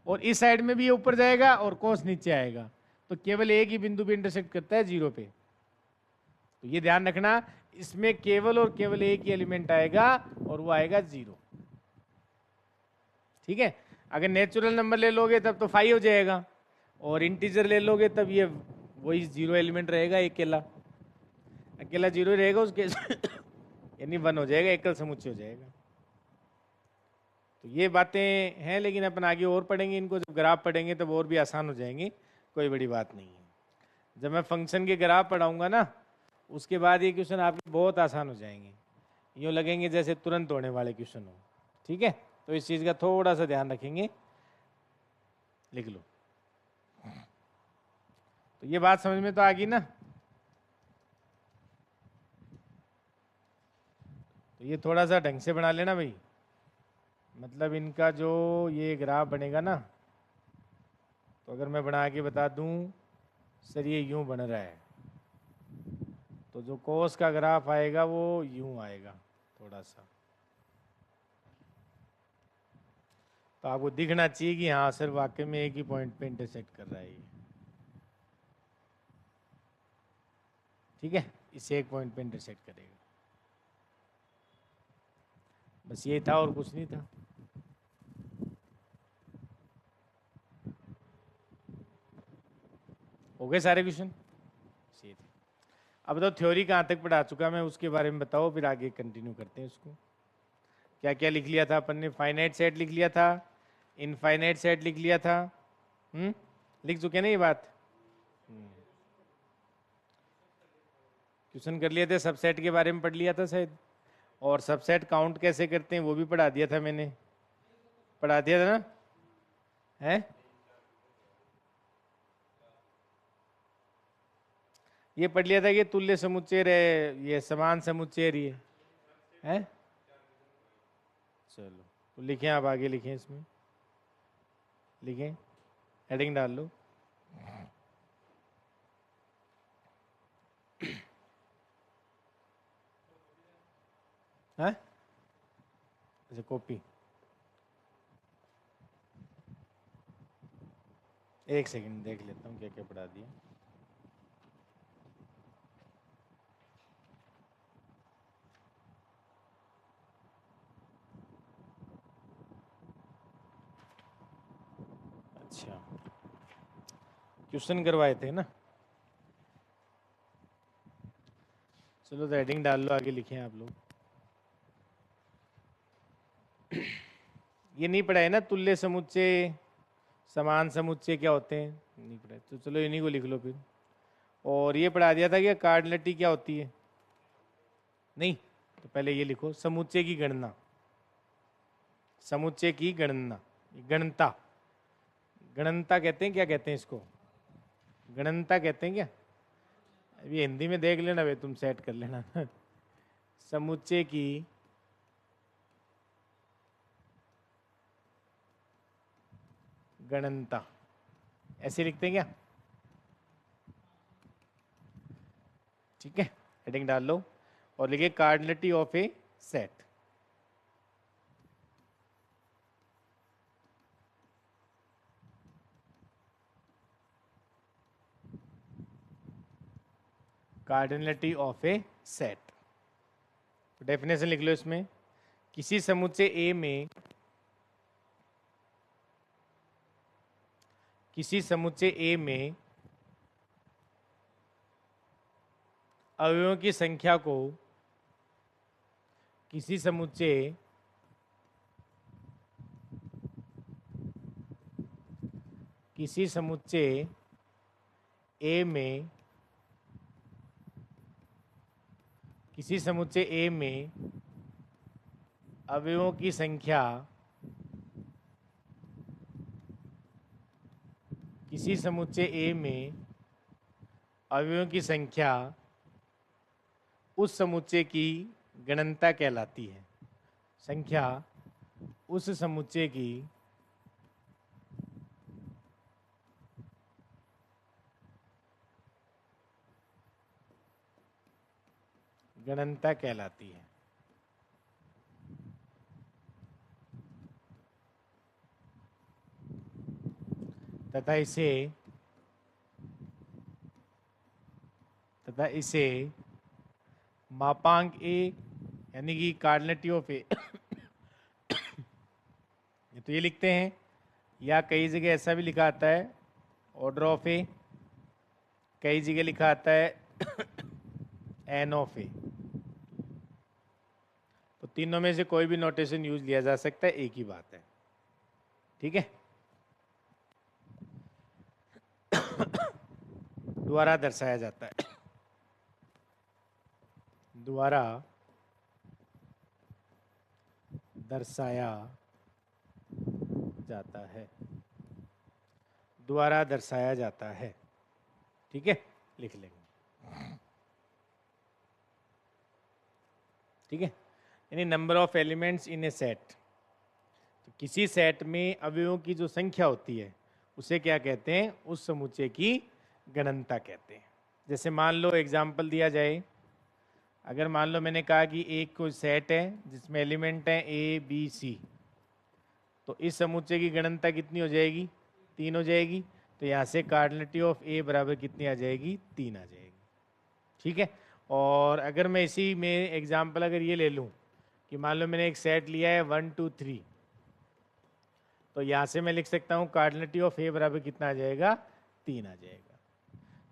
और इस साइड में भी ये ऊपर जाएगा और कोस नीचे आएगा। तो केवल एक ही बिंदु पे इंटरसेक्ट करता है, 0 पे। तो ये ध्यान रखना, इसमें केवल और केवल एक ही एलिमेंट आएगा, और वो आएगा 0, ठीक है। अगर नेचुरल नंबर ले लोगे तब तो 5 हो जाएगा, और इंटीजर ले लोगे तब ये वही 0 एलिमेंट रहेगा, अकेला अकेला 0 रहेगा उसके यानी 1 हो जाएगा, एकल समुच्चय हो जाएगा। तो ये बातें हैं, लेकिन अपन आगे और पढ़ेंगे इनको, जब ग्राफ पढ़ेंगे तब और भी आसान हो जाएंगे, कोई बड़ी बात नहीं है। जब मैं फंक्शन के ग्राफ पढ़ाऊंगा ना, उसके बाद ये क्वेश्चन आपके बहुत आसान हो जाएंगे, यूँ लगेंगे जैसे तुरंत होने वाले क्वेश्चन हो। ठीक है, तो इस चीज़ का थोड़ा सा ध्यान रखेंगे, लिख लो। तो ये बात समझ में तो आ गई ना। तो ये थोड़ा सा ढंग से बना लेना भाई, मतलब इनका जो ये ग्राफ बनेगा ना, तो अगर मैं बना के बता दूं सर ये यूं बन रहा है, तो जो कोस का ग्राफ आएगा वो यूं आएगा थोड़ा सा। तो आपको दिखना चाहिए कि हाँ सर वाकई में एक ही पॉइंट पे इंटरसेक्ट कर रहा है ये। ठीक है, इसे एक पॉइंट पे इंटरसेक्ट करेगा, बस ये था और कुछ नहीं था। हो गए सारे क्वेश्चन? अब तो थ्योरी कहाँ तक पढ़ा चुका मैं उसके बारे में बताओ, फिर आगे कंटिन्यू करते हैं उसको। क्या क्या लिख लिया था अपन ने? फाइनाइट सेट लिख लिया था, इनफाइनाइट सेट लिख लिया था। लिख चुके ना ये बात? क्वेश्चन कर लिए थे, सबसेट के बारे में पढ़ लिया था शायद, और सबसेट काउंट कैसे करते हैं वो भी पढ़ा दिया था मैंने, पढ़ा दिया था ना? है ये पढ़ लिया था कि तुल्य समुच्चय ये समान समुच्चय ये है। चलो तो लिखें, आप आगे लिखें, इसमें लिखें, हेडिंग डाल लो। है अच्छा, कॉपी, एक सेकंड देख लेता हूँ क्या क्या पढ़ा दिया। अच्छा, क्वेश्चन करवाए थे ना? चलो तो हेडिंग डाल लो, आगे लिखें आप लोग। ये नहीं पढ़ा है ना, तुल्य समुच्चय समान समुच्चय क्या होते हैं? नहीं पढ़ा, तो चलो इन्हीं को लिख लो फिर। और ये पढ़ा दिया था कि कार्डिनलिटी क्या होती है? नहीं, तो पहले ये लिखो, समुच्चय की गणना, समुच्चय की गणना, गणनता, गणनता कहते हैं, क्या कहते हैं इसको? गणनता कहते हैं क्या? अभी हिंदी में देख लेना भाई, तुम सेट कर लेना। समुच्चय की गणनता, ऐसे लिखते हैं क्या? ठीक है, हेडिंग डाल लो और लिखिए cardinality of A set. Cardinality of A set, definition लिख लो इसमें, किसी समुच्चय ए में, किसी समुच्चय ए में अवयवों की संख्या को, किसी समुच्चय किसी समुच्चय ए में, किसी समुच्चय ए में अवयवों की संख्या, किसी समुच्चय ए में अवयवों की संख्या उस समुच्चय की गणनता कहलाती है। संख्या उस समुच्चय की गणनता कहलाती है। तथा इसे मापांक ए, यानी कि कार्डिनलिटी ऑफ ए, तो ये लिखते हैं, या कई जगह ऐसा भी लिखा आता है ऑर्डर ऑफ ए, कई जगह लिखा आता है एन ऑफ ए। तो तीनों में से कोई भी नोटेशन यूज लिया जा सकता है, एक ही बात है। ठीक है, द्वारा दर्शाया जाता है। द्वारा दर्शाया जाता है, द्वारा दर्शाया जाता है। ठीक है, लिख लेंगे। ठीक है, यानी number of elements in A set. तो किसी सेट में अवयवों की जो संख्या होती है उसे क्या कहते हैं? उस समुच्चय की गणनता कहते हैं। जैसे मान लो एग्जाम्पल दिया जाए, अगर मान लो मैंने कहा कि एक कोई सेट है जिसमें एलिमेंट है ए बी सी, तो इस समुच्चय की गणनता कितनी हो जाएगी? 3 हो जाएगी। तो यहाँ से कार्डिनलिटी ऑफ ए बराबर कितनी आ जाएगी? 3 आ जाएगी। ठीक है, और अगर मैं इसी में एग्जाम्पल अगर ये ले लूँ कि मान लो मैंने एक सेट लिया है 1 2 3, तो यहाँ से मैं लिख सकता हूँ कार्डिनलिटी ऑफ ए बराबर कितना आ जाएगा? 3 आ जाएगा।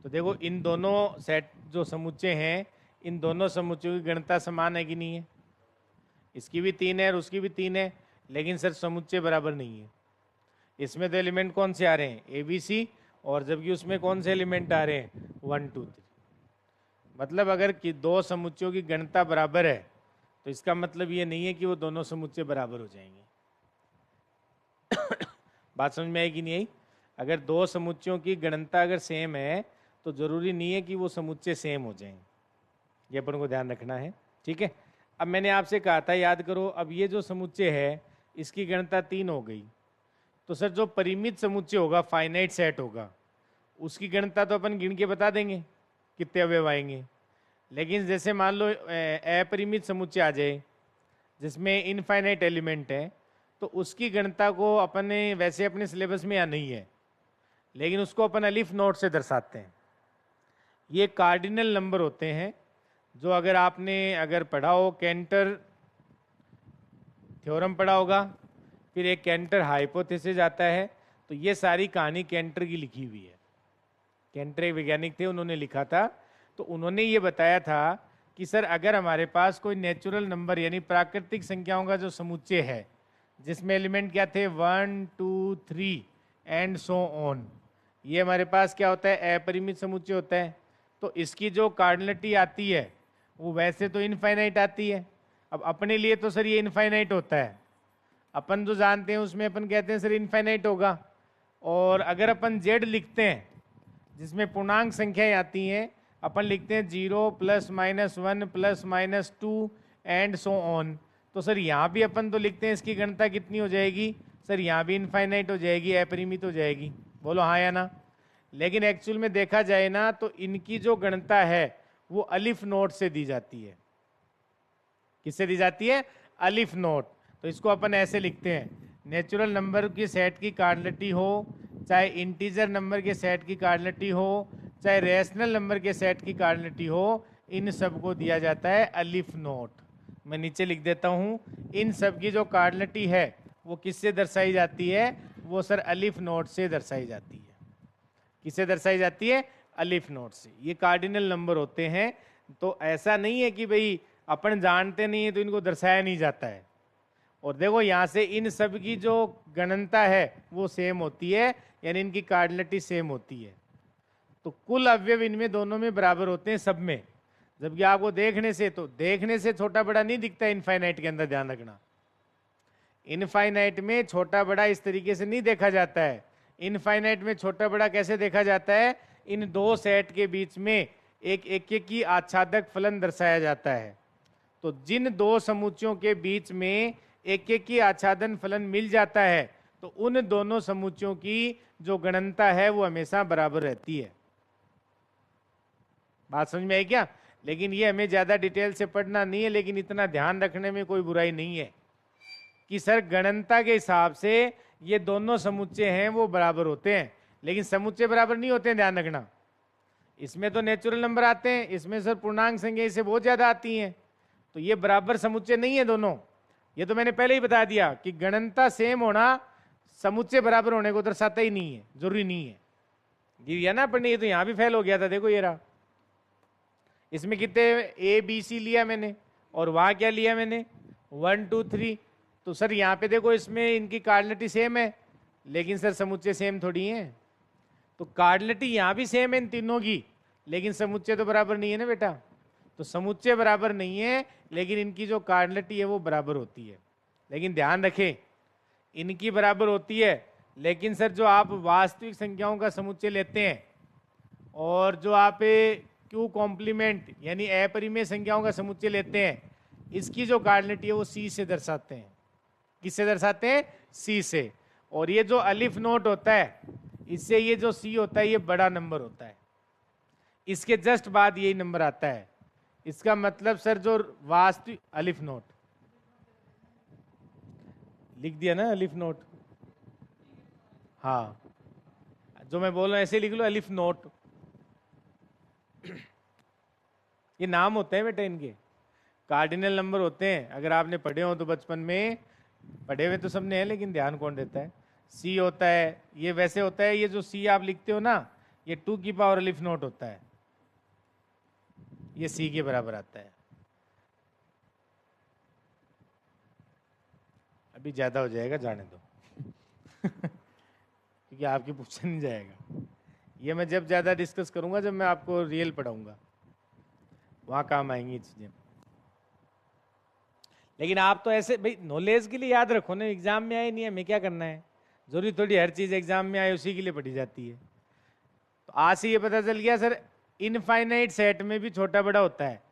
तो देखो इन दोनों सेट जो समुच्चय हैं, इन दोनों समुच्चयों की गणना समान है कि नहीं है? इसकी भी 3 है और उसकी भी 3 है, लेकिन सर समुच्चय बराबर नहीं है। इसमें तो एलिमेंट कौन से आ रहे हैं? ए बी सी, और जबकि उसमें कौन से एलिमेंट आ रहे हैं? 1 2 3। मतलब अगर कि दो समुच्चयों की गणना बराबर है तो इसका मतलब ये नहीं है कि वो दोनों समुच्चय बराबर हो जाएंगे। बात समझ में आई कि नहीं आई? अगर दो समुच्चयों की गणना अगर सेम है तो जरूरी नहीं है कि वो समुच्चय सेम हो जाएं। ये अपन को ध्यान रखना है। ठीक है, अब मैंने आपसे कहा था, याद करो, अब ये जो समुच्चय है इसकी गणना 3 हो गई, तो सर जो परिमित समुच्चय होगा, फाइनाइट सेट होगा, उसकी गणना तो अपन गिन के बता देंगे कितने अवयव आएंगे। लेकिन जैसे मान लो अपरिमित समुच्चय आ जाए जिसमें इनफाइनाइट एलिमेंट है, तो उसकी गणना को अपन ने वैसे अपने सिलेबस में या नहीं है, लेकिन उसको अपन अलिफ नोट से दर्शाते हैं। ये कार्डिनल नंबर होते हैं जो अगर पढ़ा हो, कैंटर थ्योरम पढ़ा होगा, फिर एक कैंटर हाइपोथेसिस आता है, तो ये सारी कहानी कैंटर की लिखी हुई है। कैंटर एक वैज्ञानिक थे, उन्होंने लिखा था। तो उन्होंने ये बताया था कि सर अगर हमारे पास कोई नेचुरल नंबर यानी प्राकृतिक संख्याओं का जो समुच्चय है जिसमें एलिमेंट क्या थे? 1 2 3 एंड सो ऑन, ये हमारे पास क्या होता है? अपरिमित समुच्चय होता है। तो इसकी जो कार्डिनलिटी आती है वो वैसे तो इनफाइनाइट आती है। अब अपने लिए तो सर ये इनफाइनाइट होता है, अपन जो जानते हैं उसमें अपन कहते हैं सर इनफाइनाइट होगा। और अगर अपन जेड लिखते हैं जिसमें पूर्णांक संख्याएं आती हैं, अपन लिखते हैं 0 + -1 + -2 एंड सो ऑन, तो सर यहाँ भी अपन तो लिखते हैं इसकी गणना कितनी हो जाएगी? सर यहाँ भी इनफाइनाइट हो जाएगी, अपरिमित हो जाएगी। बोलो हाँ या ना? लेकिन एक्चुअल में देखा जाए ना तो इनकी जो गणना है वो अलिफ नोट से दी जाती है। किससे दी जाती है? अलिफ नोट। तो इसको अपन ऐसे लिखते हैं, नेचुरल नंबर के सेट की कार्डिनलिटी हो, चाहे इंटीजर नंबर के सेट की कार्डिनलिटी हो, चाहे रैशनल नंबर के सेट की कार्डिनलिटी हो, इन सब को दिया जाता है अलिफ नोट। मैं नीचे लिख देता हूं, इन सब की जो कार्डिनलिटी है वो किससे दर्शाई जाती है? वो सर अलिफ नोट से दर्शाई जाती है। किससे दर्शाई जाती है? अलिफ नोट से। ये कार्डिनल नंबर होते हैं। तो ऐसा नहीं है कि भाई अपन जानते नहीं है तो इनको दर्शाया नहीं जाता है। और देखो यहाँ से इन सब की जो गणनता है वो सेम होती है, यानी इनकी कार्डिनलिटी सेम होती है। तो कुल अवयव इनमें दोनों में बराबर होते हैं, सब में। जबकि आपको देखने से छोटा बड़ा नहीं दिखता इनफाइनाइट के अंदर, ध्यान रखना। इनफाइनाइट में छोटा बड़ा इस तरीके से नहीं देखा जाता है। इनफाइनाइट में छोटा बड़ा कैसे देखा जाता है? इन दो सेट के बीच में एक की आच्छादक फलन दर्शाया जाता है। तो जिन दो समुच्चयों के बीच में एक की आच्छादन फलन मिल जाता है तो उन दोनों समुच्चयों की जो गणनता है वो हमेशा बराबर रहती है। बात समझ में आई क्या? लेकिन ये हमें ज्यादा डिटेल से पढ़ना नहीं है, लेकिन इतना ध्यान रखने में कोई बुराई नहीं है कि सर गणनता के हिसाब से ये दोनों समुच्चय हैं वो बराबर होते हैं, लेकिन समुच्चय बराबर नहीं होते हैं, ध्यान रखना। इसमें तो नेचुरल नंबर आते हैं, इसमें सर पूर्णांक संख्या इससे बहुत ज्यादा आती हैं, तो ये बराबर समुच्चय नहीं है दोनों। ये तो मैंने पहले ही बता दिया कि गणनता सेम होना समुच्चय बराबर होने को दर्शाता ही नहीं है, जरूरी नहीं है। ये ना पढ़ने, ये तो यहां भी फेल हो गया था। देखो ये रहा, इसमें कितने ए बी सी लिया मैंने और वहां क्या लिया मैंने? 1 2 3। तो सर यहाँ पे देखो इसमें इनकी कार्डिनलिटी सेम है, लेकिन सर समुच्चय सेम थोड़ी है। तो कार्डिनलिटी यहाँ भी सेम है इन तीनों की, लेकिन समुच्चय तो बराबर नहीं है ना बेटा। तो समुच्चय बराबर नहीं है, लेकिन इनकी जो कार्डिनलिटी है वो बराबर होती है। लेकिन ध्यान रखें, इनकी बराबर होती है, लेकिन सर जो आप वास्तविक संख्याओं का समुच्चय लेते हैं और जो आप क्यू कॉम्प्लीमेंट यानी अपरिमेय संख्याओं का समुच्चय लेते हैं, इसकी जो कार्डिनलिटी है वो सी से दर्शाते हैं। किससे दर्शाते हैं? सी से। और ये जो अलिफ नोट होता है, इससे ये जो सी होता है ये बड़ा नंबर होता है, इसके जस्ट बाद यही नंबर आता है। इसका मतलब सर जो वास्तविक अलिफ नोट लिख दिया ना, अलिफ नोट, हाँ जो मैं बोल रहा हूं ऐसे लिख लो, अलिफ नोट। ये नाम होते हैं बेटा, इनके कार्डिनल नंबर होते हैं। अगर आपने पढ़े हो तो बचपन में पढ़े हुए तो सबने है, लेकिन ध्यान कौन देता है। सी होता है, ये वैसे होता है, ये जो सी आप लिखते हो ना, ये 2 की पावर अलिफ नोट होता है, ये सी के बराबर आता है। अभी ज्यादा हो जाएगा, जाने दो क्योंकि आपकी पूछा नहीं जाएगा। ये मैं जब ज्यादा डिस्कस करूंगा, जब मैं आपको रियल पढ़ाऊंगा, वहां काम आएंगी चीजें। लेकिन आप तो ऐसे भाई नॉलेज के लिए याद रखो ना, एग्जाम में आए नहीं, हमें क्या करना है, जरूरी थोड़ी हर चीज एग्जाम में आए उसी के लिए पढ़ी जाती है। तो आज से ये पता चल गया सर, इनफाइनाइट सेट में भी छोटा बड़ा होता है।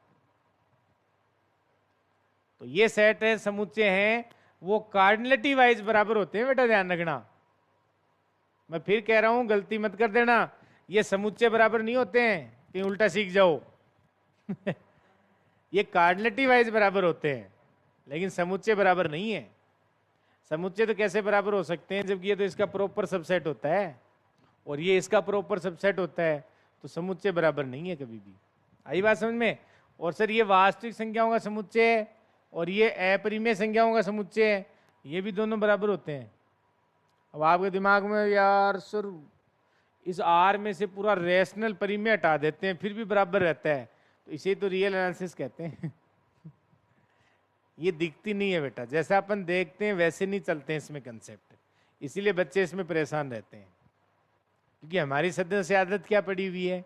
तो ये सेट है, समुच्चय हैं, वो कार्डिनलिटी वाइज बराबर होते हैं बेटा, ध्यान रखना। मैं फिर कह रहा हूं, गलती मत कर देना, ये समुच्चय बराबर नहीं होते हैं कि उल्टा सीख जाओ ये कार्डिनलिटी वाइज बराबर होते हैं, लेकिन समुच्चय बराबर नहीं है। समुच्चय तो कैसे बराबर हो सकते हैं, जबकि ये तो इसका प्रॉपर सबसेट होता है और ये इसका प्रॉपर सबसेट होता है, तो समुच्चय बराबर नहीं है कभी भी। आई बात समझ में? और सर ये वास्तविक संख्याओं का समुच्चय है और ये अपरिमेय संख्याओं का समुच्चय है, ये भी दोनों बराबर होते हैं। अब आपके दिमाग में यार सर इस आर में से पूरा रेशनल परिमेय हटा देते हैं फिर भी बराबर रहता है, तो इसे तो रियल एनालिसिस कहते हैं ये दिखती नहीं है बेटा, जैसा अपन देखते हैं वैसे नहीं चलते हैं इसमें कंसेप्ट, इसीलिए बच्चे इसमें परेशान रहते हैं। क्योंकि हमारी सदस्य से आदत क्या पड़ी हुई है,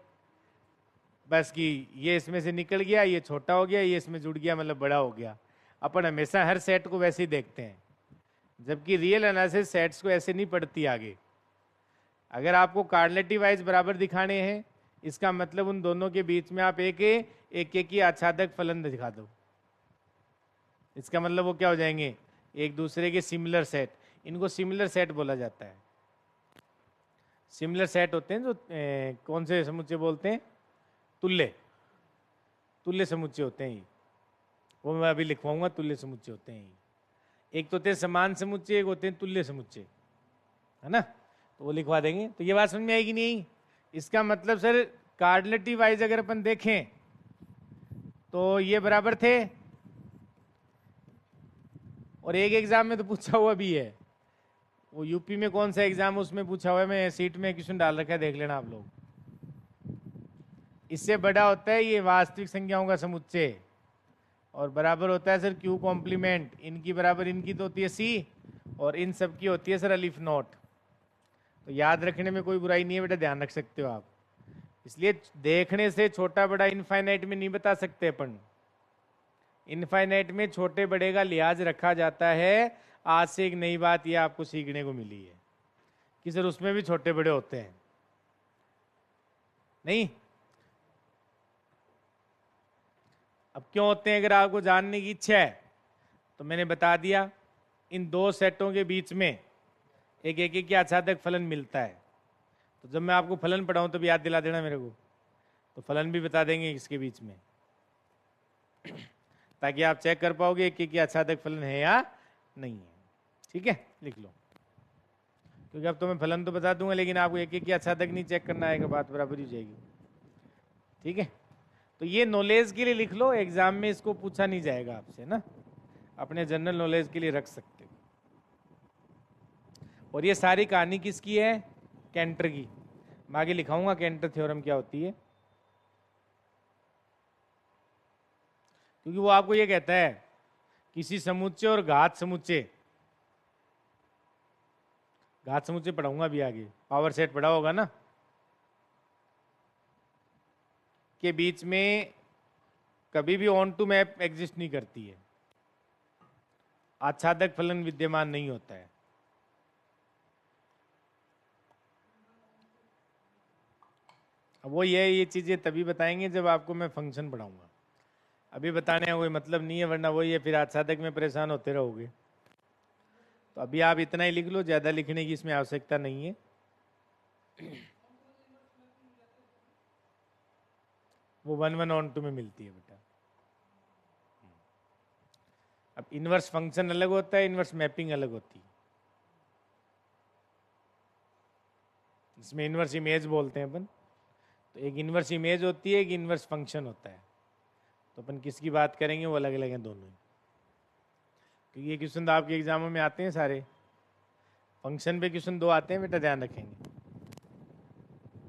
बस कि ये इसमें से निकल गया, ये छोटा हो गया, ये इसमें जुड़ गया मतलब बड़ा हो गया। अपन हमेशा हर सेट को वैसे ही देखते हैं, जबकि रियल एनालिसिस सेट्स को ऐसे नहीं पढ़ती आगे। अगर आपको कार्डिनलिटी वाइज बराबर दिखाने हैं, इसका मतलब उन दोनों के बीच में आप एक की आच्छादक फलन दिखा दो। इसका मतलब वो क्या हो जाएंगे, एक दूसरे के सिमिलर सेट। इनको सिमिलर सेट बोला जाता है। सिमिलर सेट होते हैं जो कौन से समुच्चय बोलते हैं, तुल्य, तुल्य समुच्चय होते हैं ये, वो मैं अभी लिखवाऊंगा। तुल्य समुच्चय होते हैं ये, एक तो होते हैं समान समुच्चय, एक होते हैं तुल्य समुच्चय, है ना, तो वो लिखवा देंगे। तो ये बात समझ में आएगी नहीं? इसका मतलब सर कार्डिनलिटी वाइज अगर अपन देखें तो ये बराबर थे, और एक एग्जाम में तो पूछा हुआ भी है, वो यूपी में कौन सा एग्जाम उसमें पूछा हुआ है, मैं सीट में क्वेश्चन डाल रखा है, देख लेना आप लोग। इससे बड़ा होता है ये वास्तविक संख्याओं का समुच्चय और बराबर होता है सर क्यू कॉम्प्लीमेंट। इनकी बराबर इनकी तो होती है सी और इन सब की होती है सर अलिफ नोट। तो याद रखने में कोई बुराई नहीं है बेटा, ध्यान रख सकते हो आप। इसलिए देखने से छोटा बड़ा इनफाइनाइट में नहीं बता सकते अपन। इनफाइनाइट में छोटे बड़े का लिहाज रखा जाता है। आज से एक नई बात यह आपको सीखने को मिली है कि सर उसमें भी छोटे बड़े होते हैं। नहीं, अब क्यों होते हैं अगर आपको जानने की इच्छा है तो मैंने बता दिया। इन दो सेटों के बीच में एक के आच्छादक फलन मिलता है। तो जब मैं आपको फलन पढ़ाऊं तो भी याद दिला देना मेरे को, तो फलन भी बता देंगे इसके बीच में ताकि आप चेक कर पाओगे एक के आच्छादक फलन है या नहीं है। ठीक है, लिख लो, क्योंकि अब तो मैं फलन तो बता दूंगा लेकिन आपको एक के आच्छादक नहीं चेक करना आएगा, बात बराबर ही जाएगी। ठीक है, तो ये नॉलेज के लिए लिख लो, एग्जाम में इसको पूछा नहीं जाएगा आपसे ना, अपने जनरल नॉलेज के लिए रख सकते हो। और ये सारी कहानी किसकी है, कैंटर की। मैं आगे लिखाऊंगा कैंटर थ्योरम क्या होती है, क्योंकि वो आपको ये कहता है किसी समुच्चय और घात समुच्चय, घात समुच्चय पढ़ाऊंगा भी आगे, पावर सेट पढ़ा होगा ना, के बीच में कभी भी ऑन टू मैप एग्जिस्ट नहीं करती है, आच्छादक फलन विद्यमान नहीं होता है। अब वो ये चीजें तभी बताएंगे जब आपको मैं फंक्शन पढ़ाऊंगा, अभी बताने का कोई मतलब नहीं है, वरना वही है फिर आच्छादक में परेशान होते रहोगे। तो अभी आप इतना ही लिख लो, ज्यादा लिखने की इसमें आवश्यकता नहीं है। वो 1 1 ऑन टू में मिलती है बेटा। अब इनवर्स फंक्शन अलग होता है, इनवर्स मैपिंग अलग होती है। इसमें इनवर्स इमेज बोलते हैं अपन। तो एक इनवर्स इमेज होती है, एक इनवर्स फंक्शन होता है। तो अपन किसकी बात करेंगे, वो अलग अलग हैं दोनों ही, क्योंकि ये क्वेश्चन तो आपके एग्जामों में आते हैं सारे। फंक्शन पे क्वेश्चन 2 आते हैं बेटा, ध्यान रखेंगे।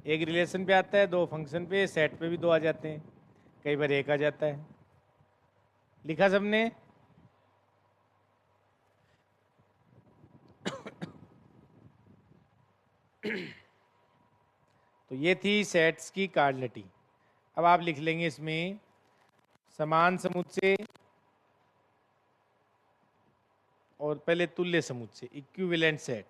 एक रिलेशन पे आता है, 2 फंक्शन पे, सेट पे भी 2 आ जाते हैं, कई बार 1 आ जाता है। लिखा सबने? तो ये थी सेट्स की कार्डिनलिटी। अब आप लिख लेंगे इसमें समान समुच्चय और पहले तुल्य समुच्चय, इक्विवेलेंट सेट।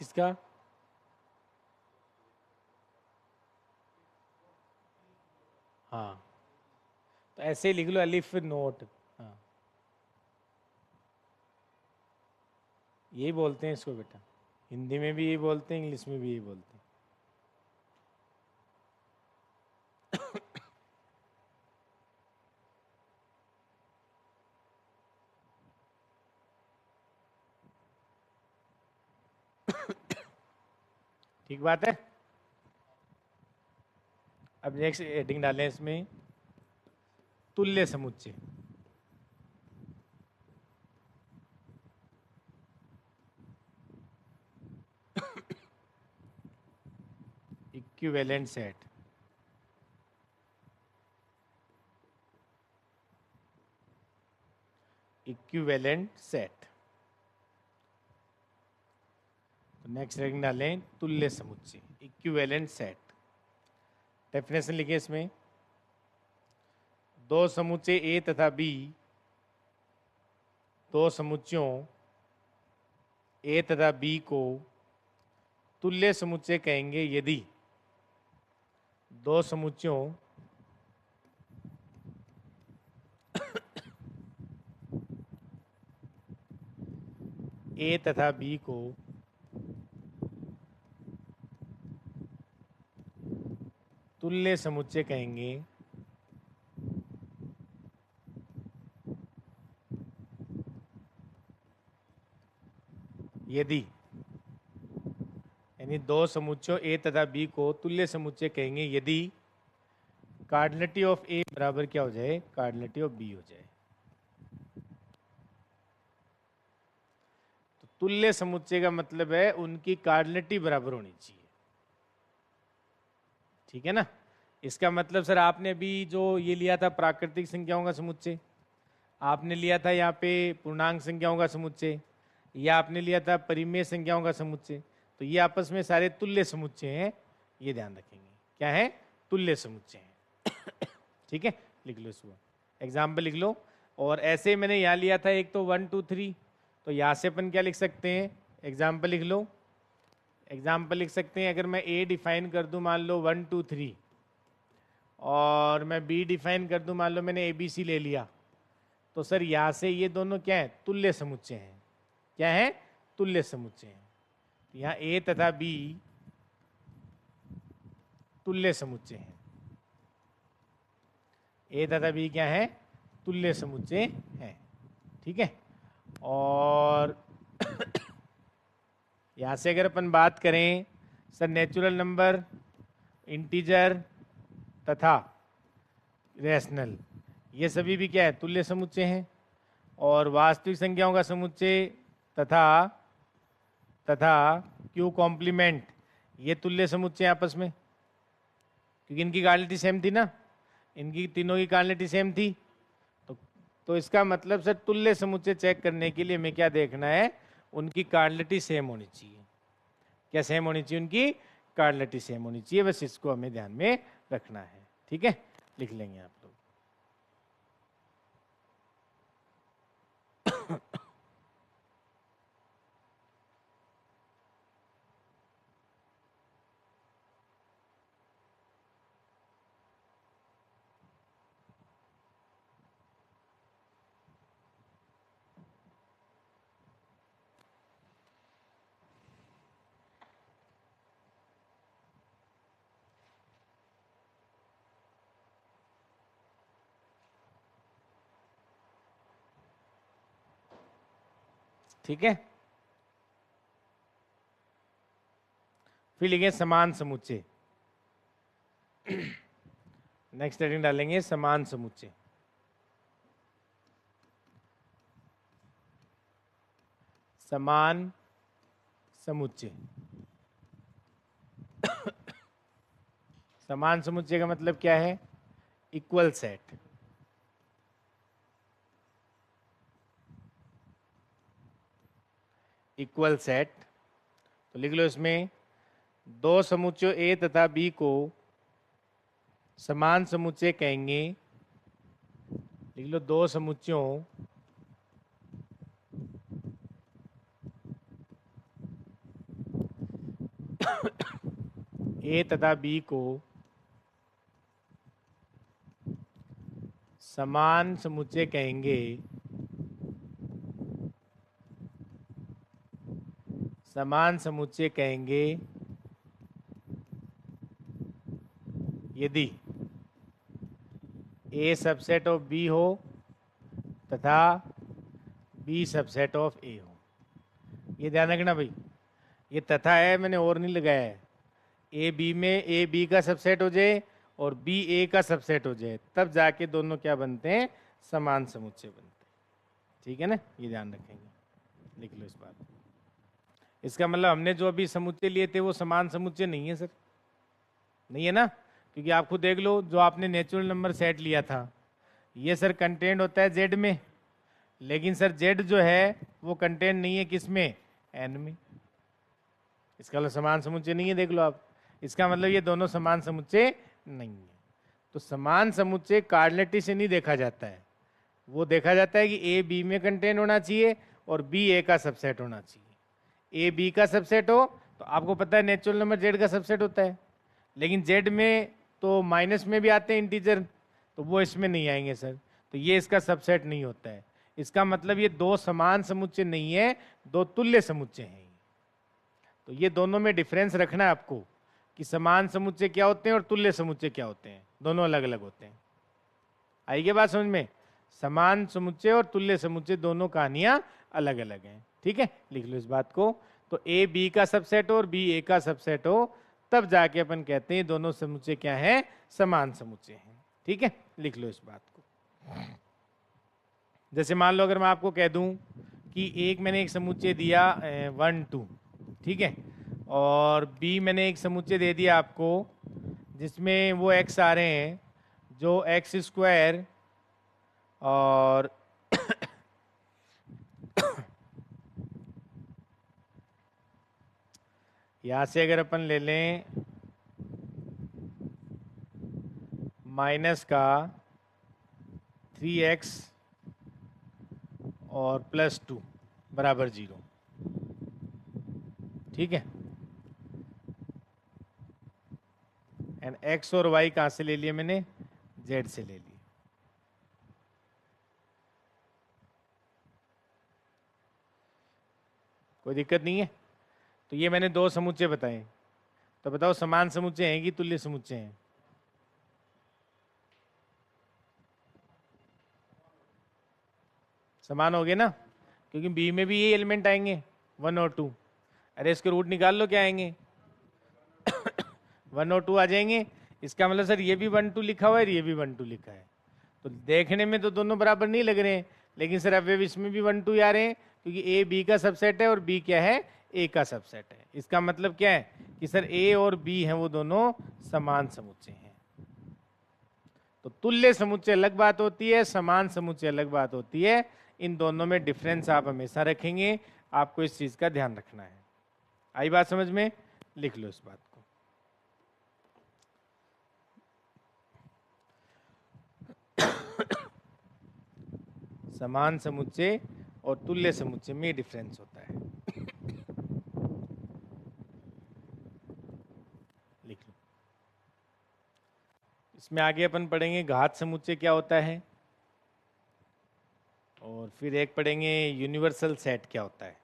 किसका? हाँ, तो ऐसे ही लिख लो, अलिफ नोट। हाँ, यही बोलते हैं इसको बेटा, हिंदी में भी यही बोलते हैं, इंग्लिश में भी यही बोलते हैं। ठीक बात है। अब नेक्स्ट हेडिंग डालें इसमें, तुल्य समुच्चय। Equivalent set. Equivalent set. तो नेक्स्ट हेडिंग डालें, तुल्य समुच्चय, इक्विवेलेंट सेट। डेफिनेशन लिखे इसमें, 2 समुच्चय ए तथा बी, 2 समुच्चयों ए तथा बी को तुल्य समुच्चय कहेंगे यदि 2 समुच्चयों ए तथा बी को तुल्य समुच्चय कहेंगे यदि, यानी 2 समुच्चयों ए तथा बी को तुल्य समुच्चय कहेंगे यदि कार्डिनलिटी ऑफ ए बराबर क्या हो जाए, कार्डिनलिटी ऑफ बी हो जाए। तो तुल्य समुच्चय का मतलब है उनकी कार्डिनलिटी बराबर होनी चाहिए। ठीक है ना? इसका मतलब सर आपने अभी जो ये लिया था प्राकृतिक संख्याओं का समुच्चय, आपने लिया था यहाँ पे पूर्णांक संख्याओं का समुच्चय, या आपने लिया था परिमेय संख्याओं का समुच्चय, तो ये आपस में सारे तुल्य समुच्चय हैं, ये ध्यान रखेंगे। क्या है? तुल्य समुच्चय हैं। ठीक है, लिख लो इसको, एग्जाम्पल लिख लो। और ऐसे मैंने यहाँ लिया था एक तो 1 2 3, तो यहाँ से अपन क्या लिख सकते हैं, एग्जाम्पल लिख लो। एग्जाम्पल लिख सकते हैं, अगर मैं ए डिफाइन कर दूं मान लो 1 2 3, और मैं बी डिफाइन कर दूं मान लो मैंने ए बी सी ले लिया, तो सर यहाँ से ये दोनों क्या है, तुल्य समुच्चय हैं। क्या है? तुल्य समुच्चय हैं। यहाँ ए तथा बी तुल्य समुच्चय हैं। ए तथा बी क्या है? तुल्य समुच्चय हैं। ठीक है। और यहाँ से अगर अपन बात करें सर नेचुरल नंबर, इंटीजर तथा रैशनल, ये सभी भी क्या है, तुल्य समुच्चय हैं। और वास्तविक संख्याओं का समुच्चय तथा तथा क्यू कॉम्प्लीमेंट, ये तुल्य समुच्चय आपस में, क्योंकि इनकी कार्डिनलिटी सेम थी ना, इनकी तीनों की कार्डिनलिटी सेम थी। तो इसका मतलब सर तुल्य समुच्चय चेक करने के लिए हमें क्या देखना है, उनकी कार्डिनलिटी सेम होनी चाहिए। क्या सेम होनी चाहिए? उनकी कार्डिनलिटी सेम होनी चाहिए, बस इसको हमें ध्यान में रखना है। ठीक है, लिख लेंगे आप लोग। ठीक है, फिर लिखेंगे समान समुच्चय। नेक्स्ट हेडिंग डालेंगे समान समुच्चय। समान समुच्चय। समान समुच्चय का मतलब क्या है? Equal set. इक्वल सेट, तो लिख लो इसमें दो समुच्चयों ए तथा बी को समान समुच्चय कहेंगे। लिख लो दो समुच्चयों ए तथा बी को समान समुच्चय कहेंगे। समान समुच्चय कहेंगे यदि ए सबसेट ऑफ बी हो तथा बी सबसेट ऑफ ए हो। ये ध्यान रखना भाई, ये तथा है, मैंने और नहीं लगाया है। ए बी में ए बी का सबसेट हो जाए और बी ए का सबसेट हो जाए, तब जाके दोनों क्या बनते हैं? समान समुच्चय बनते हैं। ठीक है ना, ये ध्यान रखेंगे, लिख लो इस बात। इसका मतलब हमने जो अभी समुच्चय लिए थे वो समान समुच्चय नहीं है सर, नहीं है ना, क्योंकि आप खुद देख लो, जो आपने नेचुरल नंबर सेट लिया था ये सर कंटेंट होता है जेड में, लेकिन सर जेड जो है वो कंटेंट नहीं है किस में? एन में। इसका मतलब समान समुच्चय नहीं है, देख लो आप। इसका मतलब ये दोनों समान समुच्चय नहीं है। तो समान समुच्चय कार्डिनलिटी से नहीं देखा जाता है, वो देखा जाता है कि ए बी में कंटेंट होना चाहिए और बी ए का सबसेट होना चाहिए। ए बी का सबसेट हो तो आपको पता है नेचुरल नंबर जेड का सबसेट होता है, लेकिन जेड में तो माइनस में भी आते हैं इंटीजर, तो वो इसमें नहीं आएंगे सर, तो ये इसका सबसेट नहीं होता है। इसका मतलब ये दो समान समुच्चय नहीं है, दो तुल्य समुच्चय हैं। तो ये दोनों में डिफरेंस रखना है आपको कि समान समुच्चय क्या होते हैं और तुल्य समुच्चय क्या होते हैं, दोनों अलग अलग होते हैं। आएगी बात समझ में? समान समुच्चय और तुल्य समुच्चय दोनों कहानियां अलग अलग हैं। ठीक है, लिख लो इस बात को। तो ए बी का सबसेट हो और बी ए का सबसेट हो, तब जाके अपन कहते हैं दोनों समुच्चय क्या है? समान समुच्चय हैं। ठीक है, लिख लो इस बात को। जैसे मान लो अगर मैं आपको कह दूं कि एक मैंने एक समुच्चय दिया 1 2, ठीक है, और बी मैंने एक समुच्चय दे दिया आपको जिसमें वो एक्स आ रहे हैं जो एक्स स्क्वायर और यहां से अगर अपन ले लें माइनस का 3x और +2 बराबर 0, ठीक है, एंड x और y कहां से ले लिए मैंने? z से ले लिए। कोई दिक्कत नहीं है। तो ये मैंने दो समुच्चय बताए, तो बताओ समान समुच्चय हैं कि तुल्य समुच्चय हैं? समान हो गए ना, क्योंकि बी में भी ये एलिमेंट आएंगे 1 और 2। अरे इसके रूट निकाल लो, क्या आएंगे? 1 और 2 आ जाएंगे। इसका मतलब सर ये भी 1 2 लिखा हुआ है और ये भी 1 2 लिखा है, तो देखने में तो दोनों बराबर नहीं लग रहे हैं, लेकिन सर अवयव इसमें भी 1 2 आ रहे हैं, क्योंकि ए बी का सबसेट है और बी क्या है, ए का सबसेट है। इसका मतलब क्या है कि सर ए और बी हैं वो दोनों समान समुच्चय हैं। तो तुल्य समुच्चय अलग बात होती है, समान समुच्चय अलग बात होती है। इन दोनों में डिफरेंस आप हमेशा रखेंगे, आपको इस चीज का ध्यान रखना है। आई बात समझ में? लिख लो इस बात को। समान समुच्चय और तुल्य समुच्चय में डिफरेंस होता है। लिख लो। इसमें आगे अपन पढ़ेंगे घात समुच्चय क्या होता है, और फिर एक पढ़ेंगे यूनिवर्सल सेट क्या होता है।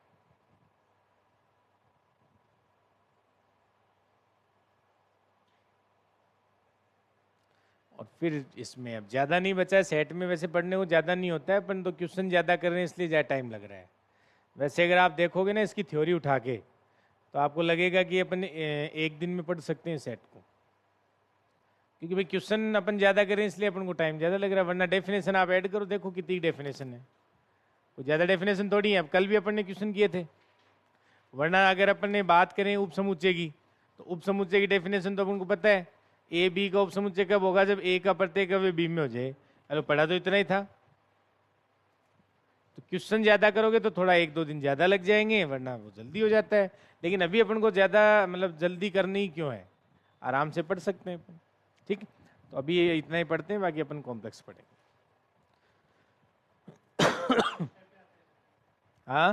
और फिर इसमें अब ज़्यादा नहीं बचा है, सेट में वैसे पढ़ने को ज़्यादा नहीं होता है, अपन तो क्वेश्चन ज़्यादा कर रहे हैं इसलिए ज़्यादा टाइम लग रहा है। वैसे अगर आप देखोगे ना इसकी थ्योरी उठा के, तो आपको लगेगा कि अपन एक दिन में पढ़ सकते हैं सेट को, क्योंकि भाई क्वेश्चन अपन ज़्यादा करें इसलिए अपन को टाइम ज़्यादा लग रहा है। वरना डेफिनेशन आप ऐड करो, देखो कितनी डेफिनेशन है, कोई ज़्यादा डेफिनेशन थोड़ी है। अब कल भी अपन ने क्वेश्चन किए थे। वरना अगर अपन ने बात करें उपसमुच्चय की, तो उपसमुच्चय की डेफिनेशन तो अपन को पता है, ए बी का उपसमुच्चय कब होगा, जब ए का प्रत्येक अवयव बी में हो जाए। अरे पढ़ा तो इतना ही था। तो क्वेश्चन ज्यादा करोगे तो थोड़ा 1 2 दिन ज्यादा लग जाएंगे, वरना वो जल्दी हो जाता है। लेकिन अभी अपन को ज्यादा मतलब जल्दी करनी ही क्यों है, आराम से पढ़ सकते हैं अपन। ठीक, तो अभी ये इतना ही पढ़ते हैं, बाकी अपन कॉम्प्लेक्स पढ़ेंगे। हाँ